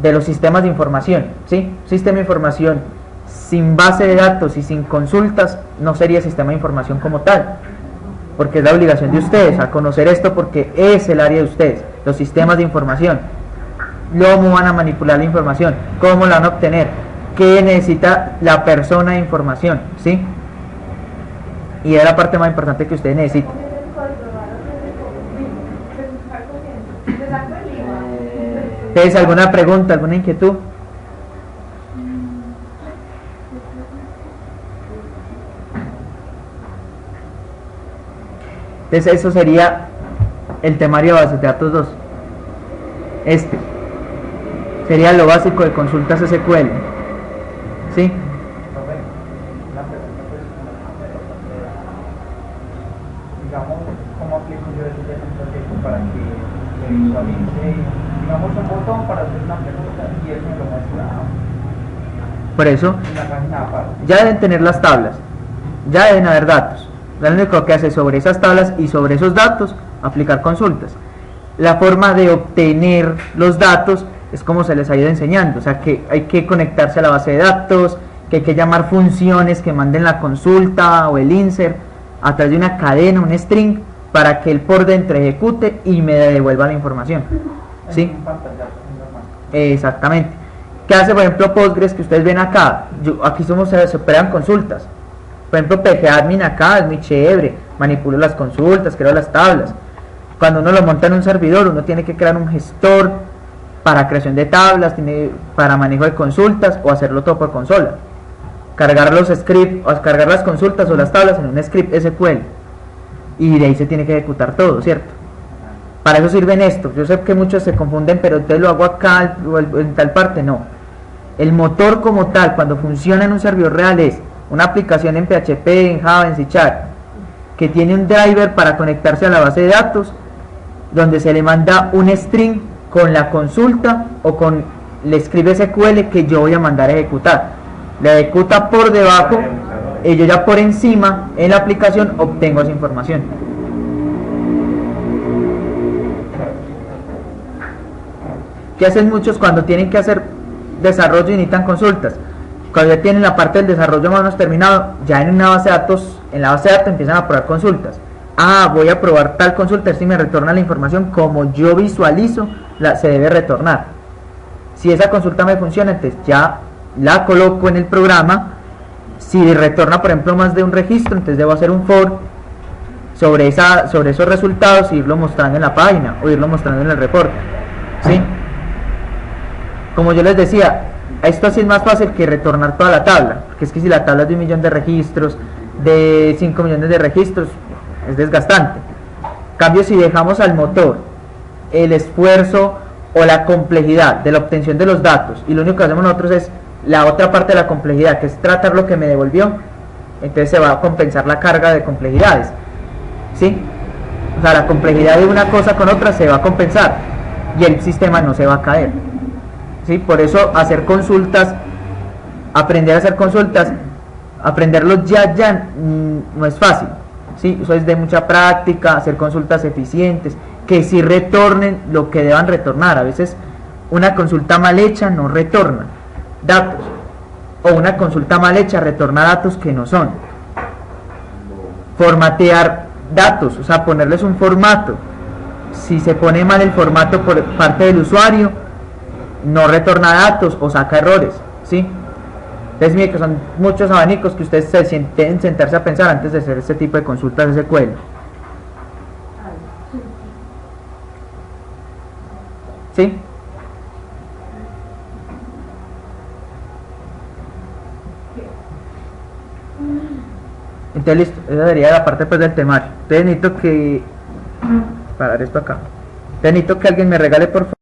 de los sistemas de información, ¿sí? Sistema de información sin base de datos y sin consultas no sería sistema de información como tal, porque es la obligación de ustedes a conocer esto, porque es el área de ustedes, los sistemas de información, cómo van a manipular la información, cómo la van a obtener, qué necesita la persona de información, ¿sí? Y es la parte más importante que ustedes necesitan. ¿Tienes alguna pregunta, alguna inquietud? Entonces eso sería el temario de bases de datos 2. Este sería lo básico de consultas SQL. ¿Sí? Digamos, ¿cómo aplico yo eso en un proyecto para que se visualice, digamos, un botón para hacer una pregunta y eso me lo muestra Por eso, en la página aparte? ya deben tener las tablas, ya deben haber datos. Lo único que hace sobre esas tablas y sobre esos datos, aplicar consultas. La forma de obtener los datos es como se les ha ido enseñando, o sea que hay que conectarse a la base de datos, que hay que llamar funciones que manden la consulta o el insert a través de una cadena, un string, para que el por dentro ejecute y me devuelva la información. ¿Sí? Exactamente. ¿Qué hace, por ejemplo, Postgres que ustedes ven acá? Aquí se operan consultas. Por ejemplo, PGAdmin acá es muy chévere, manipulo las consultas, creo las tablas. Cuando uno lo monta en un servidor, uno tiene que crear un gestor para creación de tablas, para manejo de consultas, o hacerlo todo por consola. Cargar los scripts, o cargar las consultas o las tablas en un script SQL. Y de ahí se tiene que ejecutar todo, ¿cierto? Para eso sirven estos. Yo sé que muchos se confunden, pero entonces lo hago acá o en tal parte, no. El motor como tal, cuando funciona en un servidor real, es una aplicación en PHP, en Java, en C#, que tiene un driver para conectarse a la base de datos, donde se le manda un string con la consulta o con le escribe SQL que yo voy a mandar a ejecutar. Le ejecuta por debajo y yo ya por encima en la aplicación obtengo esa información. ¿Qué hacen muchos cuando tienen que hacer desarrollo y necesitan consultas? Cuando ya tienen la parte del desarrollo más o menos terminado, ya en una base de datos, en la base de datos empiezan a probar consultas. Voy a probar tal consulta, si me retorna la información como yo visualizo, se debe retornar. Si esa consulta me funciona, entonces ya la coloco en el programa. Si retorna, por ejemplo, más de un registro, entonces debo hacer un for sobre esos resultados e irlo mostrando en la página o irlo mostrando en el reporte, ¿sí? Como yo les decía, esto sí es más fácil que retornar toda la tabla, porque es que si la tabla es de 1 millón de registros, de 5 millones de registros, es desgastante. En cambio, si dejamos al motor el esfuerzo o la complejidad de la obtención de los datos, y lo único que hacemos nosotros es la otra parte de la complejidad, que es tratar lo que me devolvió, entonces se va a compensar la carga de complejidades, ¿sí? O sea, la complejidad de una cosa con otra se va a compensar y el sistema no se va a caer, ¿sí? Por eso hacer consultas, aprender a hacer consultas, aprenderlo ya no es fácil, ¿sí? Eso es de mucha práctica, hacer consultas eficientes, que sí retornen lo que deban retornar. A veces una consulta mal hecha no retorna datos, o una consulta mal hecha retorna datos que no son. Formatear datos, o sea, ponerles un formato. Si se pone mal el formato por parte del usuario, no retorna datos o saca errores, ¿sí? Entonces, mire que son muchos abanicos que ustedes deben sentarse a pensar antes de hacer este tipo de consultas de SQL. ¿Sí? Entonces listo, esa sería la parte pues del temario. Entonces necesito que parar esto acá. Entonces necesito que alguien me regale por favor